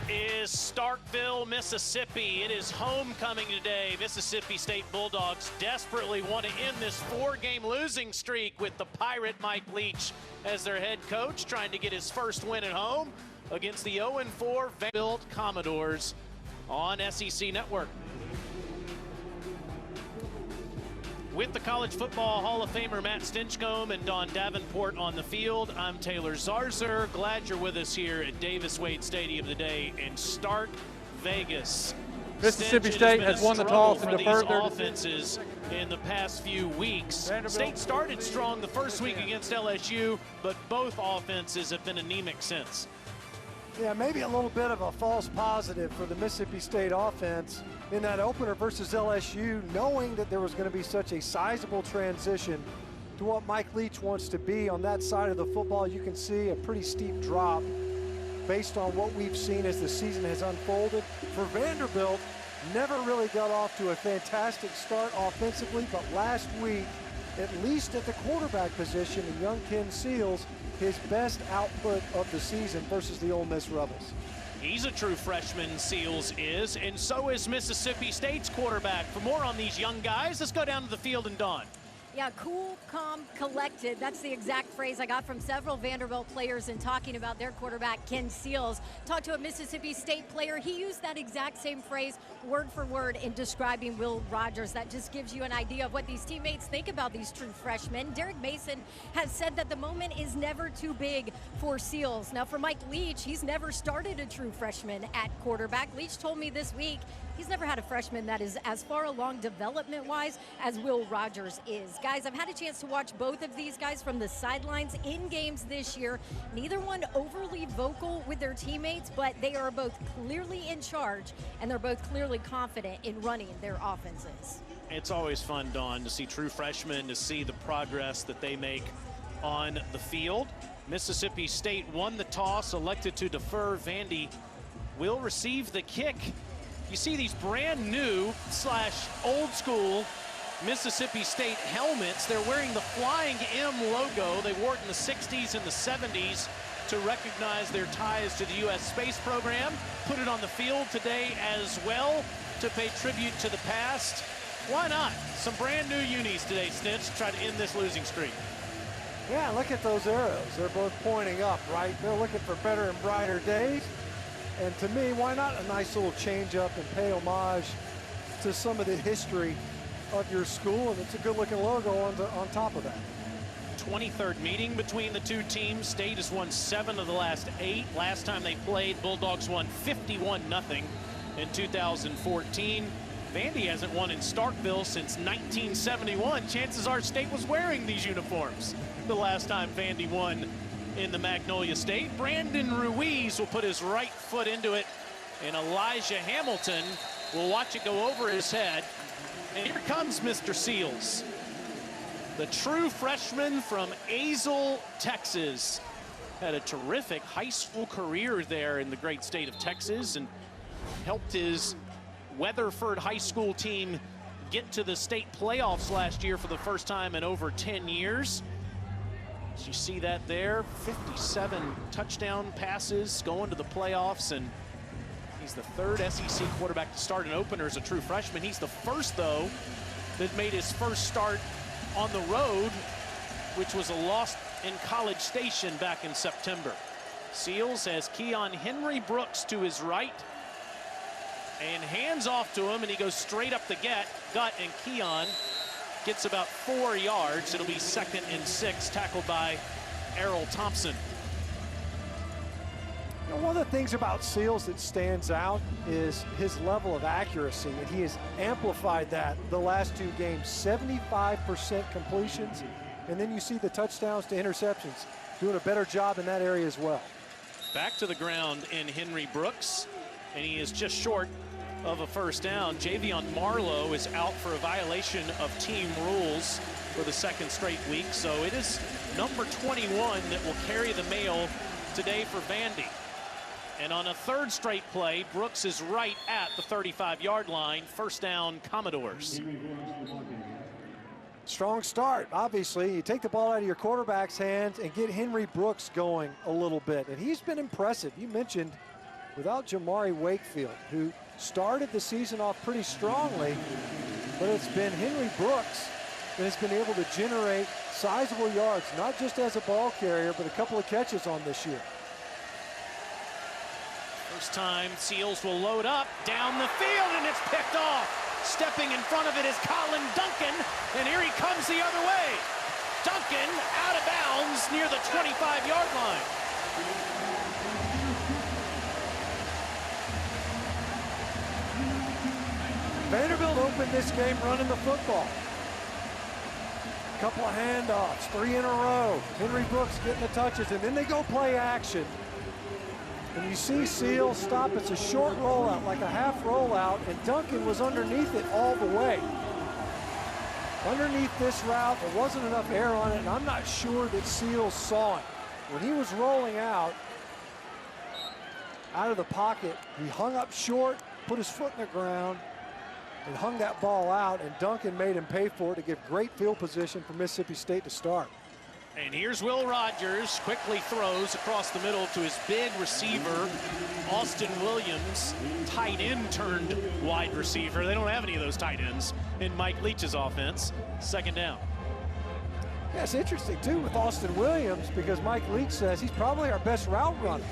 is Starkville, Mississippi. It is homecoming today. Mississippi State Bulldogs desperately want to end this four-game losing streak with the Pirate Mike Leach as their head coach, trying to get his first win at home against the 0-4 Vanderbilt Commodores on SEC Network. With the College Football Hall of Famer Matt Stinchcomb and Don Davenport on the field, I'm Taylor Zarzer. Glad you're with us here at Davis-Wade Stadium today in Stark, Vegas. Mississippi State has won the toss and deferred their offenses in the past few weeks. State started strong the first week against LSU, but both offenses have been anemic since. Yeah, maybe a little bit of a false positive for the Mississippi State offense in that opener versus LSU, knowing that there was going to be such a sizable transition to what Mike Leach wants to be on that side of the football. You can see a pretty steep drop based on what we've seen as the season has unfolded. For Vanderbilt, never really got off to a fantastic start offensively, but last week, at least at the quarterback position, in young Ken Seals, his best output of the season versus the Ole Miss Rebels. He's a true freshman, Seals is, and so is Mississippi State's quarterback. For more on these young guys, let's go down to the field and Dawn. Yeah, cool, calm, collected. That's the exact phrase I got from several Vanderbilt players in talking about their quarterback, Ken Seals. Talked to a Mississippi State player. He used that exact same phrase, word for word, in describing Will Rogers. That just gives you an idea of what these teammates think about these true freshmen. Derek Mason has said that the moment is never too big for Seals. Now, for Mike Leach, he's never started a true freshman at quarterback. Leach told me this week he's never had a freshman that is as far along development-wise as Will Rogers is. Guys, I've had a chance to watch both of these guys from the sidelines in games this year. Neither one overly vocal with their teammates, but they are both clearly in charge, and they're both clearly confident in running their offenses. It's always fun, Dawn, to see true freshmen, to see the progress that they make on the field. Mississippi State won the toss, elected to defer. Vandy will receive the kick. You see these brand new / old school Mississippi State helmets. They're wearing the Flying M logo. They wore it in the 60s and the 70s to recognize their ties to the U.S. space program. Put it on the field today as well to pay tribute to the past. Why not? Some brand new unis today, Stitch, to try to end this losing streak. Yeah, look at those arrows. They're both pointing up, right? They're looking for better and brighter days. And to me, why not a nice little change up and pay homage to some of the history of your school? And it's a good looking logo on top of that. 23rd meeting between the two teams. State has won 7 of the last 8. Last time they played, Bulldogs won 51-0 in 2014. Vandy hasn't won in Starkville since 1971. Chances are State was wearing these uniforms the last time Vandy won in the Magnolia State. Brandon Ruiz will put his right foot into it, and Elijah Hamilton will watch it go over his head. And here comes Mr. Seals, the true freshman from Azle, Texas. Had a terrific high school career there in the great state of Texas and helped his Weatherford High School team get to the state playoffs last year for the first time in over 10 years. As you see that there, 57 touchdown passes going to the playoffs, and he's the 3rd SEC quarterback to start an opener as a true freshman. He's the first, though, that made his first start on the road, which was a loss in College Station back in September. Seals has Keon Henry Brooks to his right and hands off to him, and he goes straight up the gut, and Keon gets about 4 yards. It'll be 2nd and 6, tackled by Errol Thompson. You know, one of the things about Seals that stands out is his level of accuracy, and he has amplified that the last 2 games. 75% completions, and then you see the touchdowns to interceptions. Doing a better job in that area as well. Back to the ground in Henry Brooks, and he is just short of a first down. Javion Marlowe is out for a violation of team rules for the 2nd straight week, so it is number 21 that will carry the mail today for Vandy. And on a 3rd straight play, Brooks is right at the 35-yard line. First down, Commodores. Strong start, obviously. You take the ball out of your quarterback's hands and get Henry Brooks going a little bit, and he's been impressive. You mentioned without Jamari Wakefield, who started the season off pretty strongly, but it's been Henry Brooks that has been able to generate sizable yards, not just as a ball carrier, but a couple of catches on this year. First time Seals will load up down the field, and it's picked off. Stepping in front of it is Colin Duncan, and here he comes the other way. Duncan out of bounds near the 25-yard line. Vanderbilt opened this game running the football. Couple of handoffs, 3 in a row. Henry Brooks getting the touches, and then they go play action. And you see Seals stop. It's a short rollout, like a half rollout, and Duncan was underneath it all the way. Underneath this route, there wasn't enough air on it, and I'm not sure that Seals saw it. When he was rolling out of the pocket, he hung up short, put his foot in the ground, and hung that ball out, and Duncan made him pay for it to give great field position for Mississippi State to start. And here's Will Rogers, quickly throws across the middle to his big receiver, Austin Williams, tight end turned wide receiver. They don't have any of those tight ends in Mike Leach's offense. Second down. Yeah, it's interesting, too, with Austin Williams, because Mike Leach says he's probably our best route runner,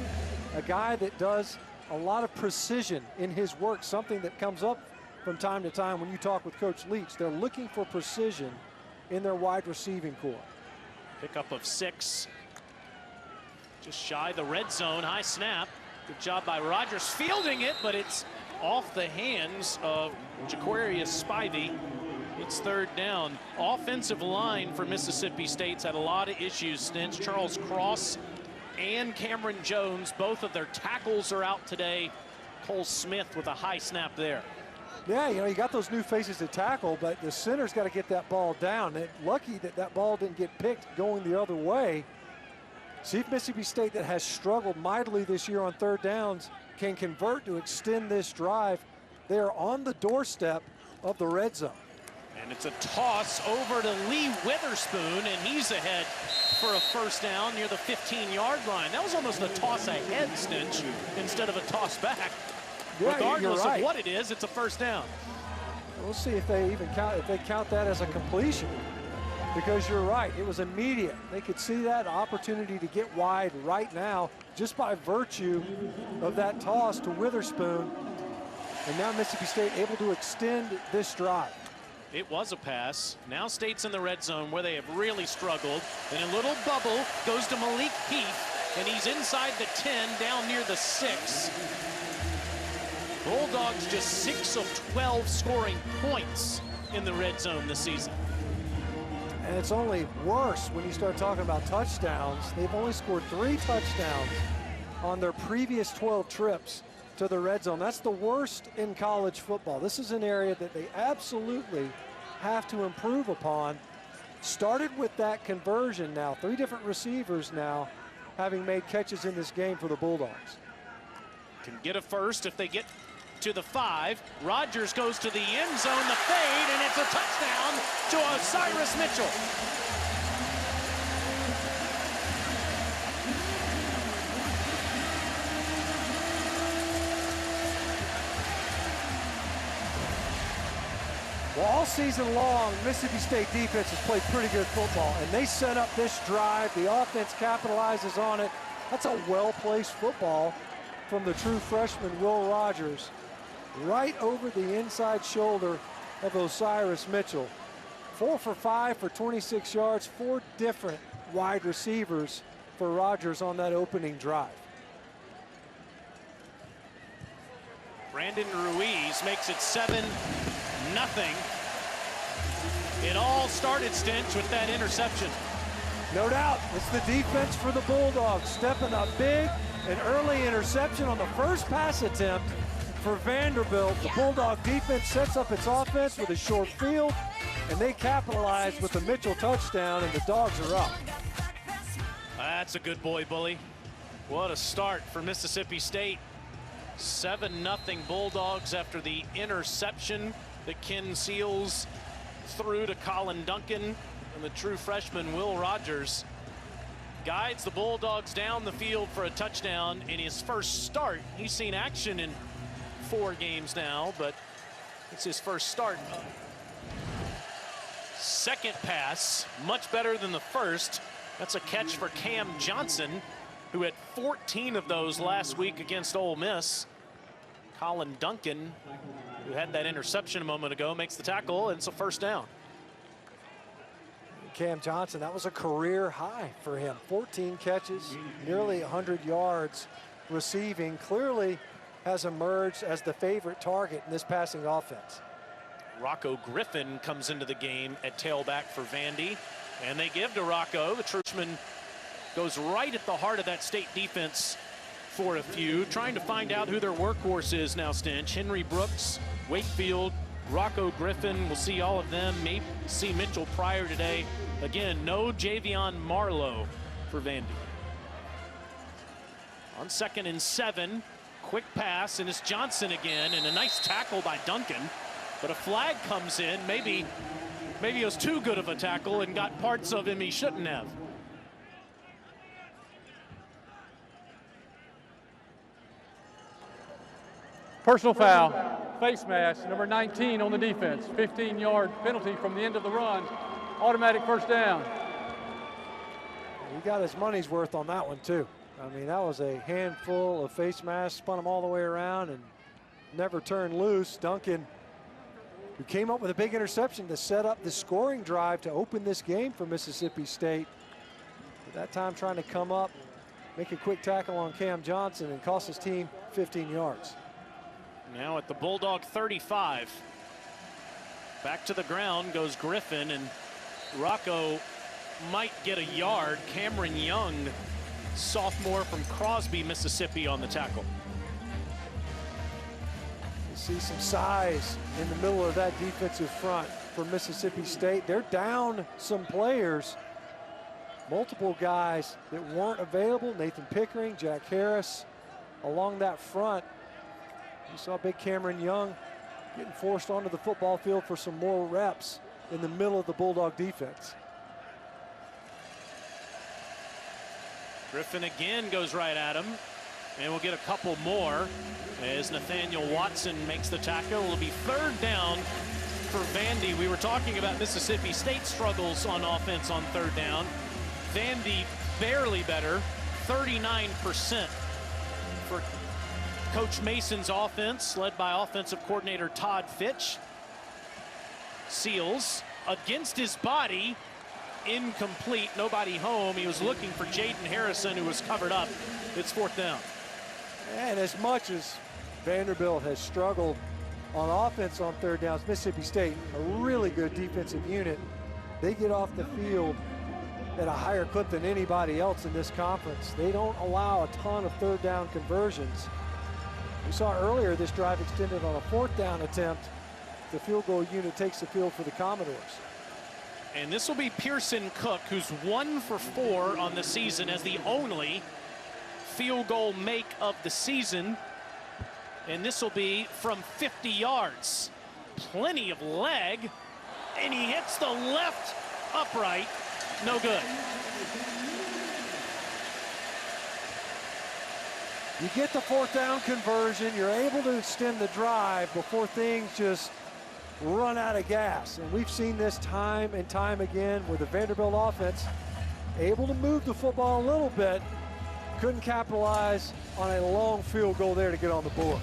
a guy that does a lot of precision in his work, something that comes up from time to time when you talk with Coach Leach. They're looking for precision in their wide receiving core. Pickup of 6. Just shy the red zone. High snap. Good job by Rogers fielding it, but it's off the hands of Jaquarius Spivey. It's third down. Offensive line for Mississippi State's had a lot of issues since. Charles Cross and Cameron Jones, both of their tackles are out today. Cole Smith with a high snap there. Yeah, you know, you got those new faces to tackle, but the center's got to get that ball down. They're lucky that that ball didn't get picked going the other way. See if Mississippi State, that has struggled mightily this year on third downs, can convert to extend this drive. They are on the doorstep of the red zone. And it's a toss over to Lee Witherspoon, and he's ahead for a first down near the 15-yard line. That was almost a toss ahead, Stinch, instead of a toss back. Yeah, regardless you're right. of what it is, it's a first down. We'll see if they even count that as a completion, because you're right, it was immediate. They could see that opportunity to get wide right now just by virtue of that toss to Witherspoon. And now Mississippi State able to extend this drive. It was a pass. Now State's in the red zone where they have really struggled. And a little bubble goes to Malik Heath, and he's inside the 10 down near the 6. Bulldogs just 6 of 12 scoring points in the red zone this season. And it's only worse when you start talking about touchdowns. They've only scored 3 touchdowns on their previous 12 trips to the red zone. That's the worst in college football. This is an area that they absolutely have to improve upon. Started with that conversion now. 3 different receivers now having made catches in this game for the Bulldogs. Can get a first if they get to the 5. Rogers goes to the end zone, the fade, and it's a touchdown to Osiris Mitchell. Well, all season long, Mississippi State defense has played pretty good football, and they set up this drive. The offense capitalizes on it. That's a well-placed football from the true freshman, Will Rogers, right over the inside shoulder of Osiris Mitchell. 4 for 5 for 26 yards, 4 different wide receivers for Rogers on that opening drive. Brandon Ruiz makes it 7-0. It all started, Stinch, with that interception. No doubt, it's the defense for the Bulldogs stepping up big. An early interception on the first pass attempt for Vanderbilt. The Bulldog defense sets up its offense with a short field, and they capitalize with the Mitchell touchdown, and the Dogs are up. That's a good boy, Bully. What a start for Mississippi State. 7-0 Bulldogs after the interception that Ken Seals threw to Colin Duncan, and the true freshman Will Rogers guides the Bulldogs down the field for a touchdown in his first start. He's seen action in 4 games now, but it's his first start. Second pass, much better than the first. That's a catch for Cam Johnson, who had 14 of those last week against Ole Miss. Colin Duncan, who had that interception a moment ago, makes the tackle, and it's a first down. Cam Johnson, that was a career high for him. 14 catches, nearly 100 yards receiving. Clearly has emerged as the favorite target in this passing offense. Rocco Griffin comes into the game at tailback for Vandy, and they give to Rocco. The Truchman goes right at the heart of that state defense for a few, trying to find out who their workhorse is now, Stinch. Henry Brooks, Wakefield, Rocco Griffin. We'll see all of them. Maybe see Mitchell Pryor today. Again, no Javion Marlowe for Vandy. On 2nd and 7, quick pass, and it's Johnson again, and a nice tackle by Duncan. But a flag comes in. Maybe it was too good of a tackle and got parts of him he shouldn't have. Personal foul, face mask, number 19 on the defense. 15-yard penalty from the end of the run. Automatic first down. He got his money's worth on that one, too. I mean, that was a handful of face masks, spun them all the way around and never turned loose. Duncan, who came up with a big interception to set up the scoring drive to open this game for Mississippi State. At that time, trying to come up, make a quick tackle on Cam Johnson and cost his team 15 yards. Now at the Bulldog 35. Back to the ground goes Griffin, and Rocco might get a yard. Cameron Young, sophomore from Crosby, Mississippi, on the tackle. You see some size in the middle of that defensive front for Mississippi State. They're down some players, multiple guys that weren't available. Nathan Pickering, Jack Harris along that front. You saw big Cameron Young getting forced onto the football field for some more reps in the middle of the Bulldog defense. Griffin again goes right at him, and we'll get a couple more as Nathaniel Watson makes the tackle. It'll be 3rd down for Vandy. We were talking about Mississippi State struggles on offense on 3rd down. Vandy barely better, 39% for Coach Mason's offense, led by offensive coordinator Todd Fitch. Seals against his body, incomplete, nobody home. He was looking for Jaden Harrison, who was covered up. It's 4th down. And as much as Vanderbilt has struggled on offense on 3rd downs, Mississippi State, a really good defensive unit. They get off the field at a higher clip than anybody else in this conference. They don't allow a ton of 3rd down conversions. We saw earlier this drive extended on a 4th down attempt. The field goal unit takes the field for the Commodores. And this will be Pearson Cook, who's 1 for 4 on the season as the only field goal make of the season. And this will be from 50 yards. Plenty of leg, and he hits the left upright. No good. You get the 4th down conversion, you're able to extend the drive before things just run out of gas. And we've seen this time and time again with the Vanderbilt offense, able to move the football a little bit, couldn't capitalize on a long field goal there to get on the board.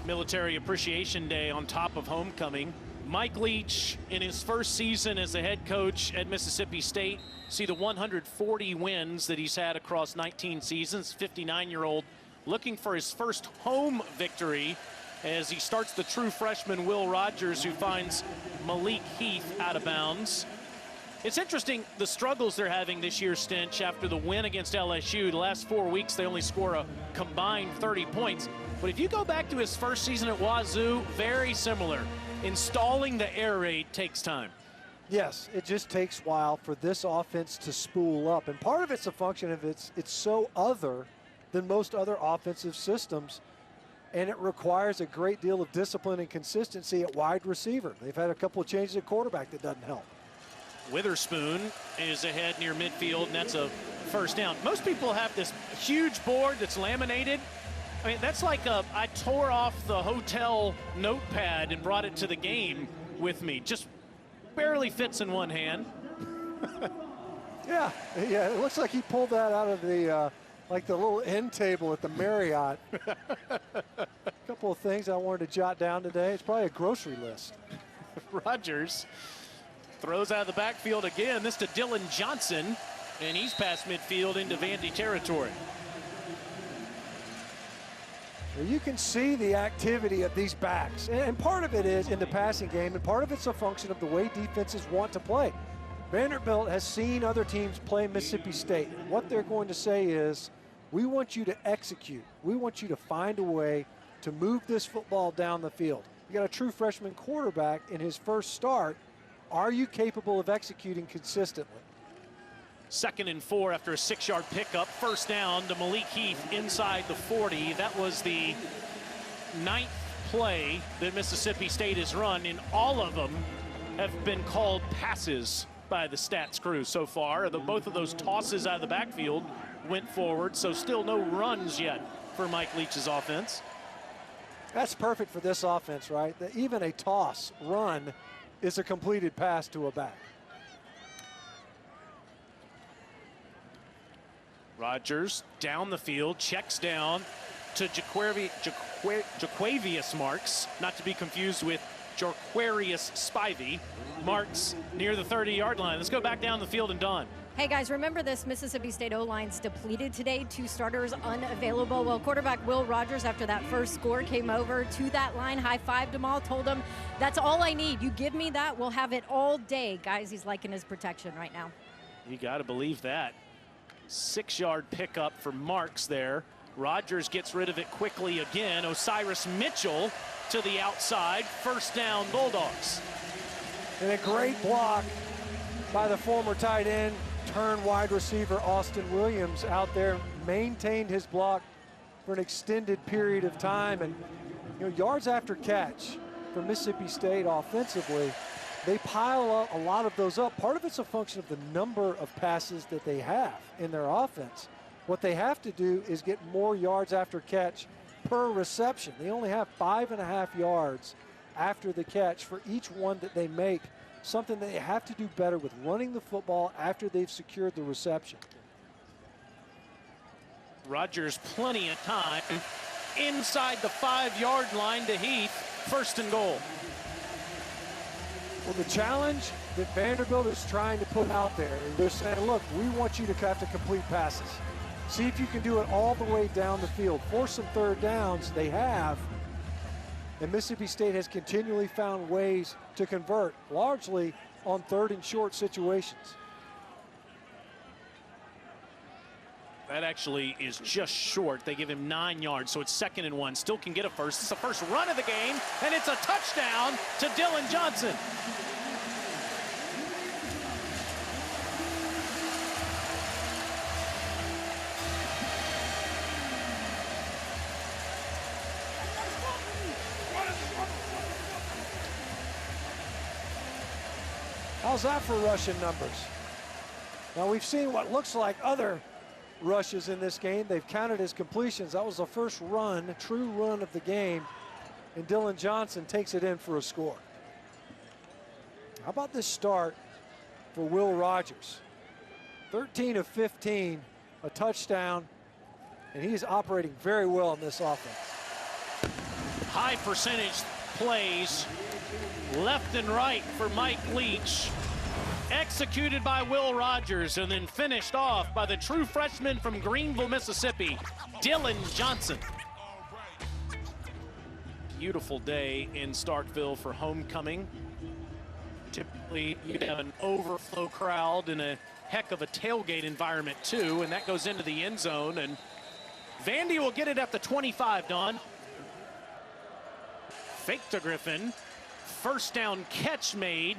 Military Appreciation Day on top of homecoming. Mike Leach, in his first season as the head coach at Mississippi State, see the 140 wins that he's had across 19 seasons. 59-year-old looking for his first home victory as he starts the true freshman Will Rogers, who finds Malik Heath out of bounds. It's interesting the struggles they're having this year, Stinch, after the win against LSU. The last 4 weeks they only score a combined 30 points. But if you go back to his first season at Wazoo, very similar. Installing the air raid takes time. Yes, it just takes a while for this offense to spool up. And part of it's a function of it's so other than most other offensive systems. And it requires a great deal of discipline and consistency at wide receiver. They've had a couple of changes at quarterback that doesn't help. Witherspoon is ahead near midfield, and that's a first down. Most people have this huge board that's laminated. I mean, that's like I tore off the hotel notepad and brought it to the game with me. Just barely fits in one hand. Yeah, it looks like he pulled that out of the like the little end table at the Marriott. A couple of things I wanted to jot down today. It's probably a grocery list. Rodgers throws out of the backfield again. This to Dylan Johnson, and he's past midfield into Vandy territory. Well, you can see the activity of these backs, and part of it is in the passing game, and part of it's a function of the way defenses want to play. Vanderbilt has seen other teams play Mississippi State. What they're going to say is, we want you to execute. We want you to find a way to move this football down the field. You got a true freshman quarterback in his first start. Are you capable of executing consistently? 2nd and 4 after a 6-yard pickup. First down to Malik Heath inside the 40. That was the 9th play that Mississippi State has run, and all of them have been called passes by the stats crew so far. Both of those tosses out of the backfield went forward, so still no runs yet for Mike Leach's offense. That's perfect for this offense, right? That even a toss run is a completed pass to a back. Rodgers down the field, checks down to Jaquavius Marks, not to be confused with Jorquarius Spivey. Marks near the 30-yard line. Let's go back down the field and done. Hey guys, remember this Mississippi State O-line's depleted today. 2 starters unavailable. Well, quarterback Will Rodgers, after that first score, came over to that line, high-fived them all, told them, that's all I need. You give me that, we'll have it all day. Guys, he's liking his protection right now. You got to believe that. 6-yard pickup for Marks there. Rodgers gets rid of it quickly again. Osiris Mitchell to the outside. First down, Bulldogs. And a great block by the former tight end, turn wide receiver Austin Williams out there, maintained his block for an extended period of time. And yards after catch for Mississippi State offensively, they pile up a lot of those up. Part of it's a function of the number of passes that they have in their offense. What they have to do is get more yards after catch per reception. They only have 5.5 yards after the catch for each one that they make, something they have to do better with running the football after they've secured the reception. Rodgers plenty of time inside the 5-yard line to Heath. First and goal. Well, the challenge that Vanderbilt is trying to put out there, they're saying, look, we want you to have to complete passes. See if you can do it all the way down the field. Force some third downs. They have. And Mississippi State has continually found ways to convert, largely on 3rd and short situations. That actually is just short. They give him 9 yards, so it's 2nd and 1. Still can get a first. It's the first run of the game, and it's a touchdown to Dylan Johnson. How's that for rushing numbers? Now we've seen what looks like other rushes in this game. They've counted as completions. That was the first run, true run of the game, and Dylan Johnson takes it in for a score. How about this start for Will Rodgers? 13 of 15, a touchdown, and he's operating very well in this offense. High percentage plays left and right for Mike Leach. Executed by Will Rodgers and then finished off by the true freshman from Greenville, Mississippi, Dylan Johnson. Beautiful day in Starkville for homecoming. Typically, you'd have an overflow crowd and a heck of a tailgate environment too, and that goes into the end zone. And Vandy will get it at the 25, Don. Fake to Griffin. First down catch made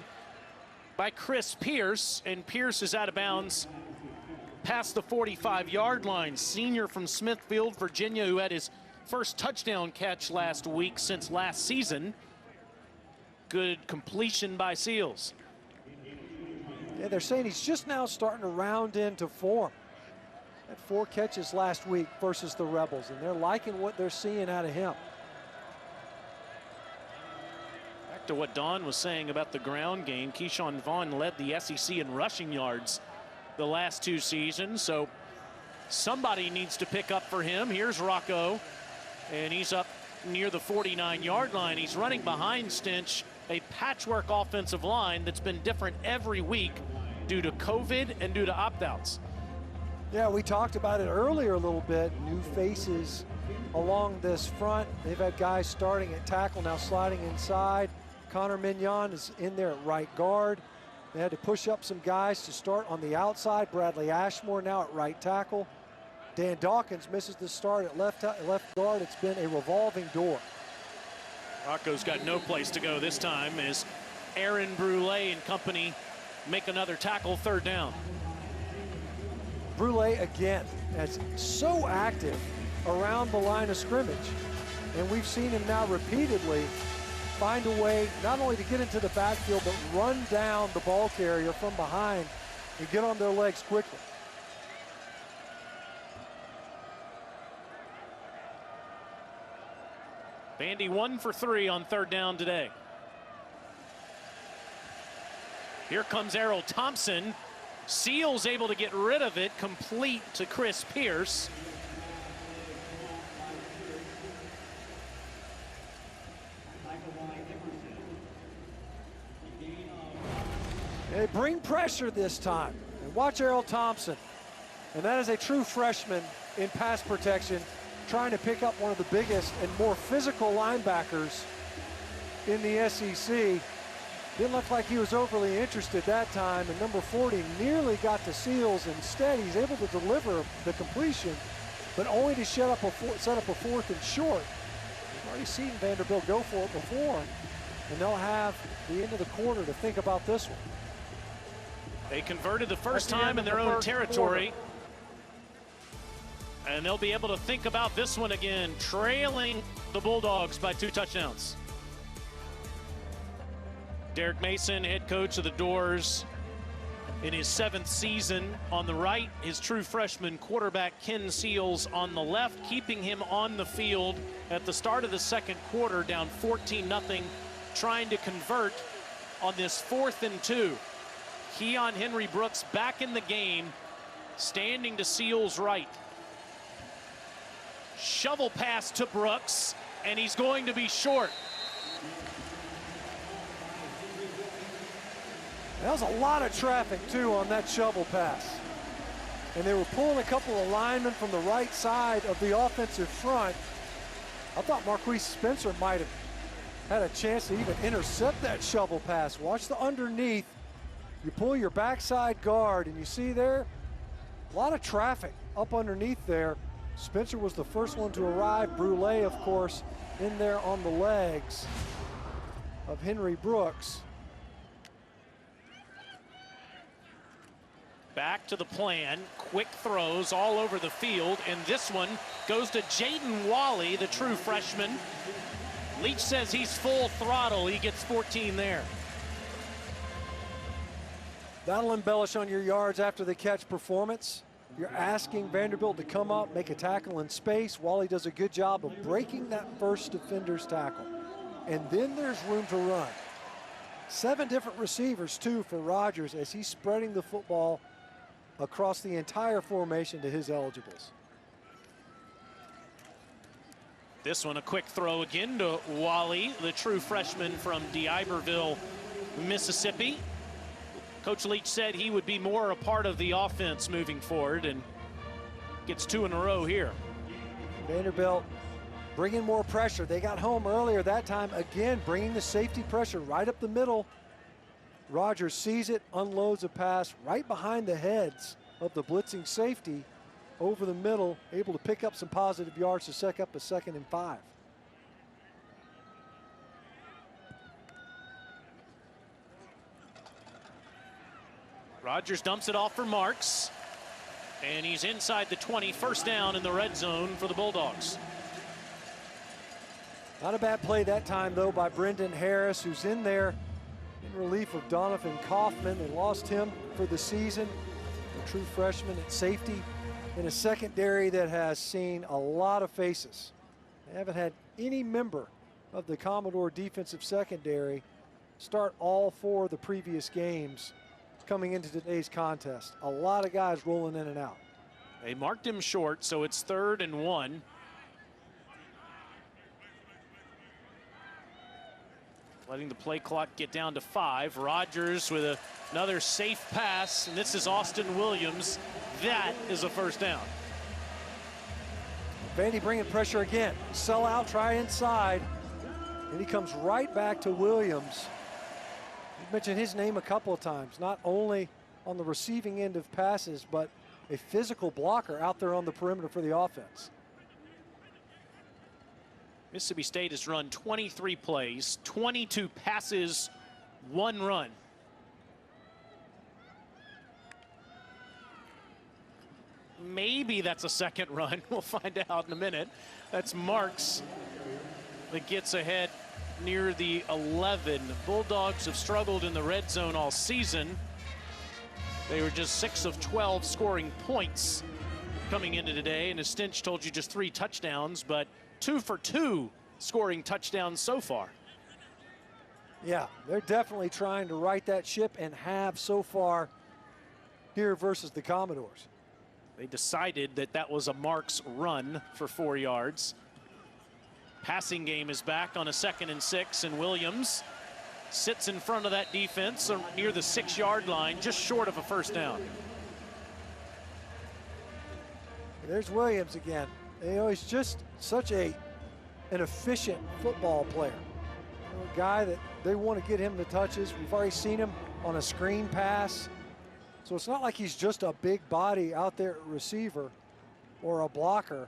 by Chris Pierce, and Pierce is out of bounds past the 45-yard line. Senior from Smithfield, Virginia, who had his first touchdown catch last week since last season. Good completion by Seals. Yeah, they're saying he's just now starting to round into form. Had 4 catches last week versus the Rebels, and they're liking what they're seeing out of him. Back to what Don was saying about the ground game, Keyshawn Vaughn led the SEC in rushing yards the last 2 seasons, so somebody needs to pick up for him. Here's Rocco, and he's up near the 49-yard line. He's running behind Stinch, a patchwork offensive line that's been different every week due to COVID and due to opt-outs. Yeah, we talked about it earlier a little bit. New faces along this front. They've had guys starting at tackle, now sliding inside. Connor Mignon is in there at right guard. They had to push up some guys to start on the outside. Bradley Ashmore now at right tackle. Dan Dawkins misses the start at left guard. It's been a revolving door. Rocco's got no place to go this time as Aaron Brule and company make another tackle, 3rd down. Brule again is so active around the line of scrimmage, and we've seen him now repeatedly find a way not only to get into the backfield but run down the ball carrier from behind and get on their legs quickly. Vandy 1 for 3 on 3rd down today. Here comes Errol Thompson. Seals able to get rid of it, complete to Chris Pierce. They bring pressure this time. And watch Errol Thompson. And that is a true freshman in pass protection, trying to pick up one of the biggest and more physical linebackers in the SEC. Didn't look like he was overly interested that time, and number 40 nearly got to Seals. Instead, he's able to deliver the completion, but only to set up a 4th and short. We've already seen Vanderbilt go for it before, and they'll have the end of the quarter to think about this one. They converted the first time in their own territory. Quarter. And they'll be able to think about this one again, trailing the Bulldogs by 2 touchdowns. Derek Mason, head coach of the Doors, in his 7th season. On the right, his true freshman quarterback, Ken Seals, on the left, keeping him on the field at the start of the 2nd quarter, down 14-0, trying to convert on this 4th and 2. Keon Henry Brooks back in the game, standing to Seals' right. Shovel pass to Brooks, and he's going to be short. That was a lot of traffic, too, on that shovel pass. And they were pulling a couple of linemen from the right side of the offensive front. I thought Marquise Spencer might have had a chance to even intercept that shovel pass. Watch the underneath. You pull your backside guard, and you see there, a lot of traffic up underneath there. Spencer was the first one to arrive. Brule, of course, in there on the legs of Henry Brooks. Back to the plan, quick throws all over the field, and this one goes to Jaden Wally, the true freshman. Leach says he's full throttle. He gets 14 there. That'll embellish on your yards after the catch performance. You're asking Vanderbilt to come up, make a tackle in space. Wally does a good job of breaking that first defender's tackle. And then there's room to run. 7 different receivers, too, for Rogers as he's spreading the football across the entire formation to his eligibles. This one a quick throw again to Wally, the true freshman from D'Iberville, Mississippi. Coach Leach said he would be more a part of the offense moving forward, and gets 2 in a row here. Vanderbilt bringing more pressure. They got home earlier that time, again bringing the safety pressure right up the middle. Rogers sees it, unloads a pass right behind the heads of the blitzing safety over the middle, able to pick up some positive yards to set up a 2nd and 5. Rogers dumps it off for Marks, and he's inside the 20, 1st down in the red zone for the Bulldogs. Not a bad play that time, though, by Brendan Harris, who's in there in relief of Donovan Kaufman. They lost him for the season, a true freshman at safety. in a secondary that has seen a lot of faces. They haven't had any member of the Commodore defensive secondary start all 4 of the previous games coming into today's contest. A lot of guys rolling in and out. They marked him short, so it's 3rd and 1. Letting the play clock get down to 5. Rodgers with another safe pass, and this is Austin Williams. That is a first down. Vandy bringing pressure again. Sell out, try inside. And he comes right back to Williams. You've mentioned his name a couple of times, not only on the receiving end of passes, but a physical blocker out there on the perimeter for the offense. Mississippi State has run 23 plays, 22 passes, 1 run. Maybe that's a second run. We'll find out in a minute. That's Marks that gets ahead near the 11. Bulldogs have struggled in the red zone all season. They were just 6 of 12 scoring points coming into today. And as Stinch told you, just 3 touchdowns, but 2 for 2 scoring touchdowns so far. Yeah, they're definitely trying to right that ship and have so far here versus the Commodores. They decided that that was a Marks run for 4 yards. Passing game is back on a 2nd and 6, and Williams sits in front of that defense near the 6-yard line, just short of a first down. There's Williams again. You know, he's just such an efficient football player. You know, a guy that they want to get him the touches. We've already seen him on a screen pass. So it's not like he's just a big body out there at receiver or a blocker,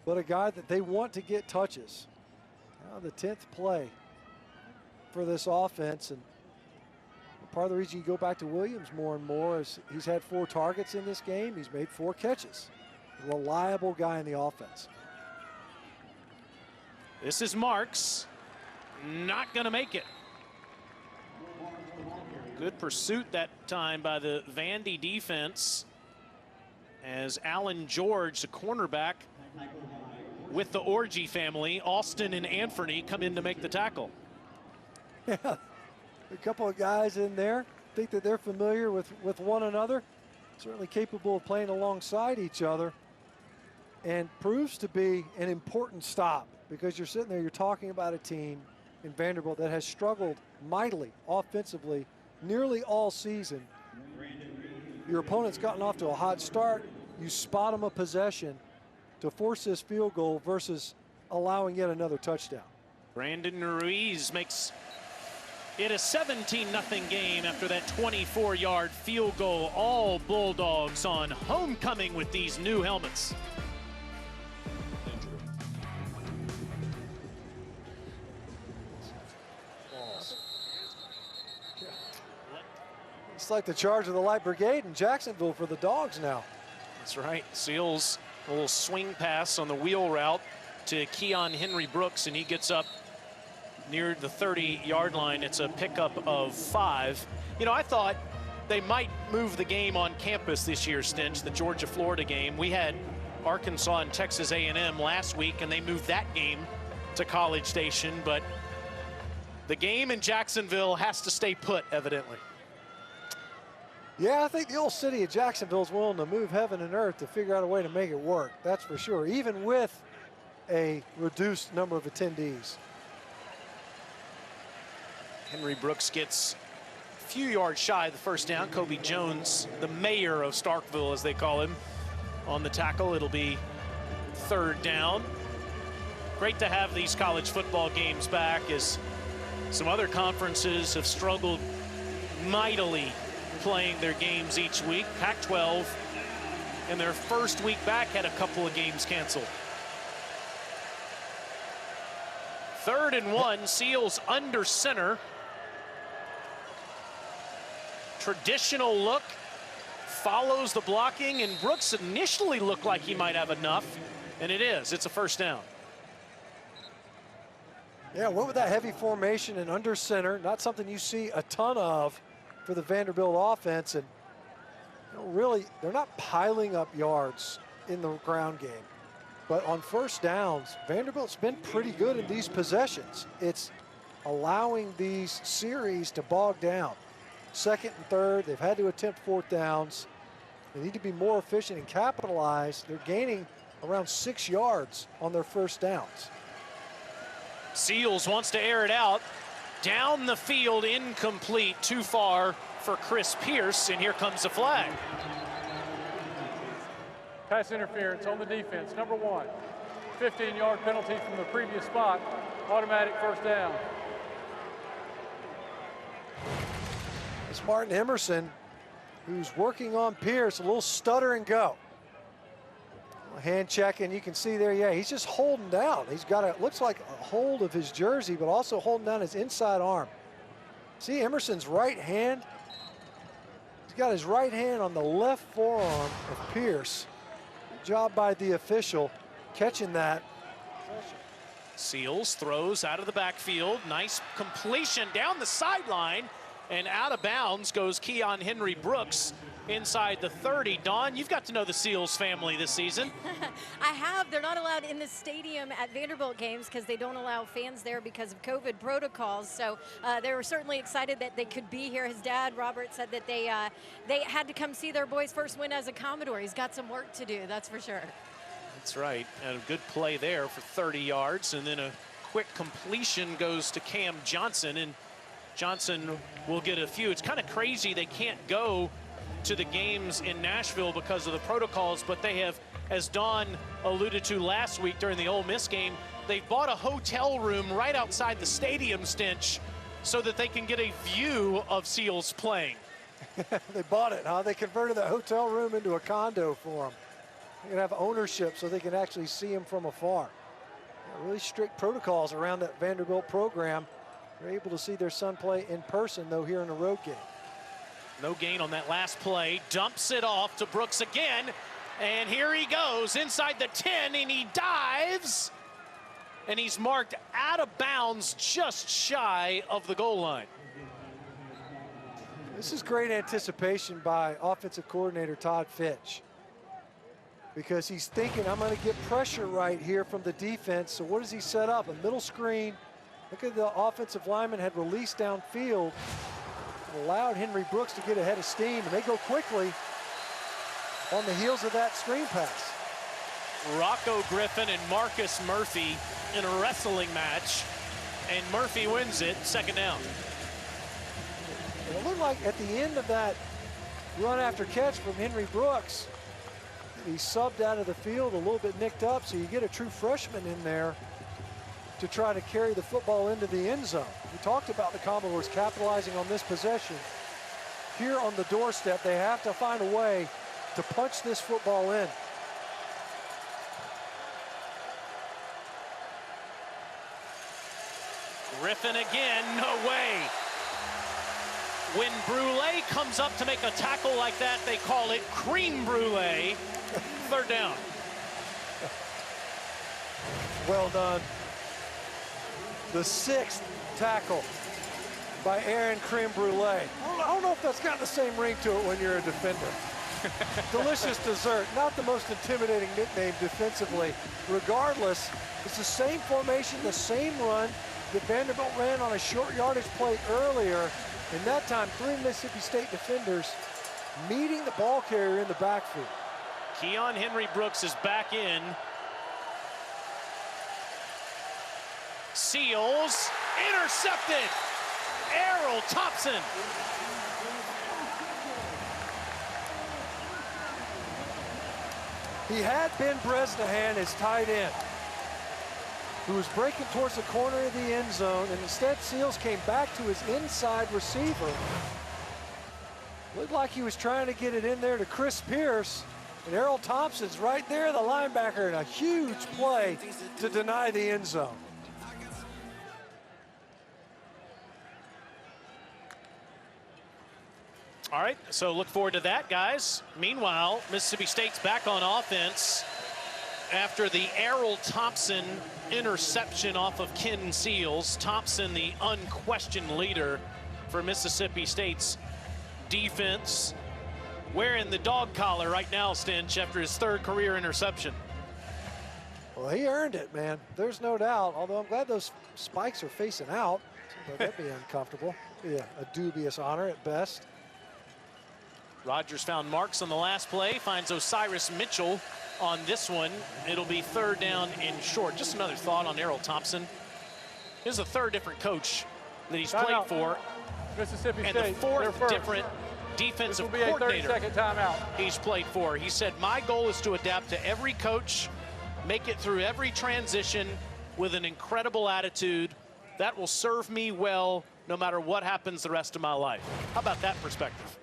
but a guy that they want to get touches. Now the 10th play for this offense, and part of the reason you go back to Williams more and more is he's had 4 targets in this game. He's made 4 catches. A reliable guy in the offense. This is Marks. Not going to make it. Good pursuit that time by the Vandy defense as Alan George, the cornerback, with the Orgy family, Austin and Anthony, come in to make the tackle. Yeah, a couple of guys in there think that they're familiar with one another, certainly capable of playing alongside each other, and proves to be an important stop because you're sitting there, you're talking about a team in Vanderbilt that has struggled mightily offensively nearly all season. Your opponent's gotten off to a hot start. You spot them a possession to force this field goal versus allowing yet another touchdown. Brandon Ruiz makes it a 17-0 game after that 24-yard field goal. All Bulldogs on homecoming with these new helmets. It's like the charge of the Light Brigade in Jacksonville for the Dogs now. That's right. Seals a little swing pass on the wheel route to Keon Henry Brooks, and he gets up near the 30-yard line. It's a pickup of 5. You know, I thought they might move the game on campus this year, Stinch, the Georgia-Florida game. We had Arkansas and Texas A&M last week, and they moved that game to College Station, but the game in Jacksonville has to stay put, evidently. Yeah, I think the old city of Jacksonville is willing to move heaven and earth to figure out a way to make it work. That's for sure, even with a reduced number of attendees. Henry Brooks gets a few yards shy of the first down. Kobe Jones, the mayor of Starkville, as they call him, on the tackle. It'll be 3rd down. Great to have these college football games back, as some other conferences have struggled mightily playing their games each week. Pac-12 in their first week back had a couple of games canceled. 3rd and 1, Seals under center. Traditional look, follows the blocking, and Brooks initially looked like he might have enough, and it is. It's a first down. Yeah, went with that heavy formation and under center, not something you see a ton of for the Vanderbilt offense. And really, they're not piling up yards in the ground game. But on first downs, Vanderbilt's been pretty good in these possessions. It's allowing these series to bog down. Second and third, they've had to attempt fourth downs. They need to be more efficient and capitalize. They're gaining around 6 yards on their first downs. Seals wants to air it out. Down the field, incomplete, too far for Chris Pierce, and here comes the flag. Pass interference on the defense, number 1. 15-yard penalty from the previous spot, automatic first down. It's Martin Emerson who's working on Pierce, a little stutter and go. Hand checking, you can see there, yeah, he's just holding down. He's got a, looks like a hold of his jersey, but also holding down his inside arm. See Emerson's right hand? He's got his right hand on the left forearm of Pierce. Good job by the official catching that. Seals throws out of the backfield. Nice completion down the sideline, and out of bounds goes Keon Henry Brooks inside the 30. Dawn, you've got to know the Seals family this season. I have. They're not allowed in the stadium at Vanderbilt games because they don't allow fans there because of COVID protocols. So they were certainly excited that they could be here. His dad, Robert, said that they had to come see their boy's first win as a Commodore. He's got some work to do, that's for sure. That's right. And a good play there for 30 yards. And then a quick completion goes to Cam Johnson. And Johnson will get a few. It's kind of crazy they can't go to the games in Nashville because of the protocols, but they have, as Dawn alluded to last week during the Ole Miss game, they've bought a hotel room right outside the stadium stench so that they can get a view of Seals playing. They bought it, huh? They converted the hotel room into a condo for them. They can have ownership so they can actually see him from afar. Really strict protocols around that Vanderbilt program. They're able to see their son play in person, though, here in a road game. No gain on that last play. Dumps it off to Brooks again. And here he goes inside the 10, and he dives. And he's marked out of bounds just shy of the goal line. This is great anticipation by offensive coordinator Todd Fitch, because he's thinking, I'm going to get pressure right here from the defense. So what does he set up? A middle screen. Look at the offensive lineman had released downfield, allowed Henry Brooks to get ahead of steam, and they go quickly on the heels of that screen pass. Rocco Griffin and Marcus Murphy in a wrestling match, and Murphy wins it, second down. And it looked like at the end of that run after catch from Henry Brooks, he subbed out of the field a little bit nicked up, so you get a true freshman in there to try to carry the football into the end zone. We talked about the Commodores capitalizing on this possession. Here on the doorstep, they have to find a way to punch this football in. Griffin again, no way. When Brule comes up to make a tackle like that, they call it cream brulee. Third down. Well done. The 6th tackle by Aaron Creme Brulee. I don't know if that's got the same ring to it when you're a defender. Delicious dessert, not the most intimidating nickname defensively. Regardless, it's the same formation, the same run that Vanderbilt ran on a short yardage play earlier. And that time, 3 Mississippi State defenders meeting the ball carrier in the backfield. Keon Henry Brooks is back in. Seals, intercepted. Errol Thompson. He had Ben Bresnahan as tight end, who was breaking towards the corner of the end zone, and instead Seals came back to his inside receiver. Looked like he was trying to get it in there to Chris Pierce, and Errol Thompson's right there, the linebacker, in a huge play to deny the end zone. All right, so look forward to that, guys. Meanwhile, Mississippi State's back on offense after the Errol Thompson interception off of Ken Seals. Thompson, the unquestioned leader for Mississippi State's defense. wearing the dog collar right now, Stinch, after his 3rd career interception. Well, he earned it, man. There's no doubt. Although I'm glad those spikes are facing out. So that'd be uncomfortable. Yeah, a dubious honor at best. Rodgers found marks on the last play, finds Osiris Mitchell on this one. It'll be 3rd down and short. Just another thought on Errol Thompson. Here's the 3rd different coach that he's played for, Mississippi and State, the 4th different defensive this will be coordinator a 30-second timeout. He's played for. He said, my goal is to adapt to every coach, make it through every transition with an incredible attitude that will serve me well no matter what happens the rest of my life. How about that perspective?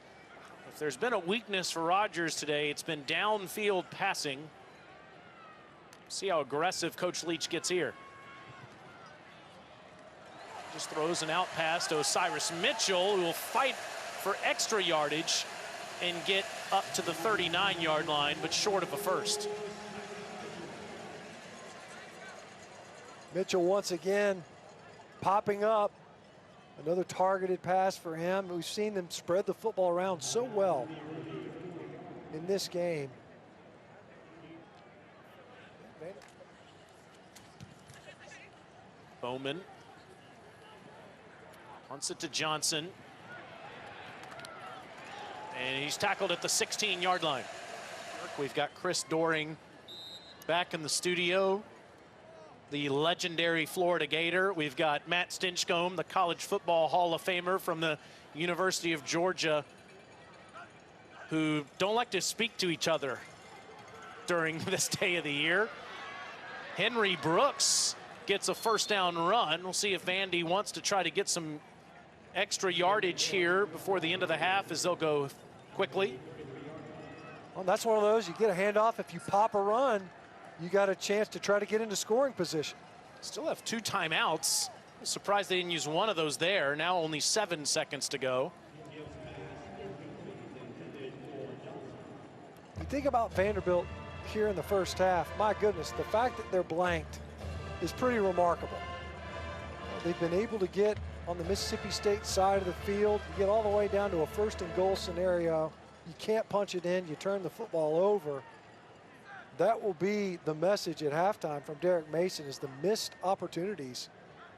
If there's been a weakness for Rodgers today, it's been downfield passing. See how aggressive Coach Leach gets here. Just throws an out pass to Osiris Mitchell, who will fight for extra yardage and get up to the 39-yard line, but short of a first. Mitchell once again popping up. Another targeted pass for him. We've seen them spread the football around so well in this game. Bowman punts it to Johnson. And he's tackled at the 16-yard line. We've got Chris Doring back in the studio, the legendary Florida Gator. We've got Matt Stinchcomb, the College Football Hall of Famer from the University of Georgia, who don't like to speak to each other during this day of the year. Henry Brooks gets a 1st down run. We'll see if Vandy wants to try to get some extra yardage here before the end of the half, as they'll go quickly. Well, that's one of those, you get a handoff. If you pop a run, you got a chance to try to get into scoring position. Still have 2 timeouts. I'm surprised they didn't use one of those there. Now only 7 seconds to go. You think about Vanderbilt here in the first half, my goodness, the fact that they're blanked is pretty remarkable. They've been able to get on the Mississippi State side of the field. You get all the way down to a 1st and goal scenario. You can't punch it in. You turn the football over. That will be the message at halftime from Derek Mason, is the missed opportunities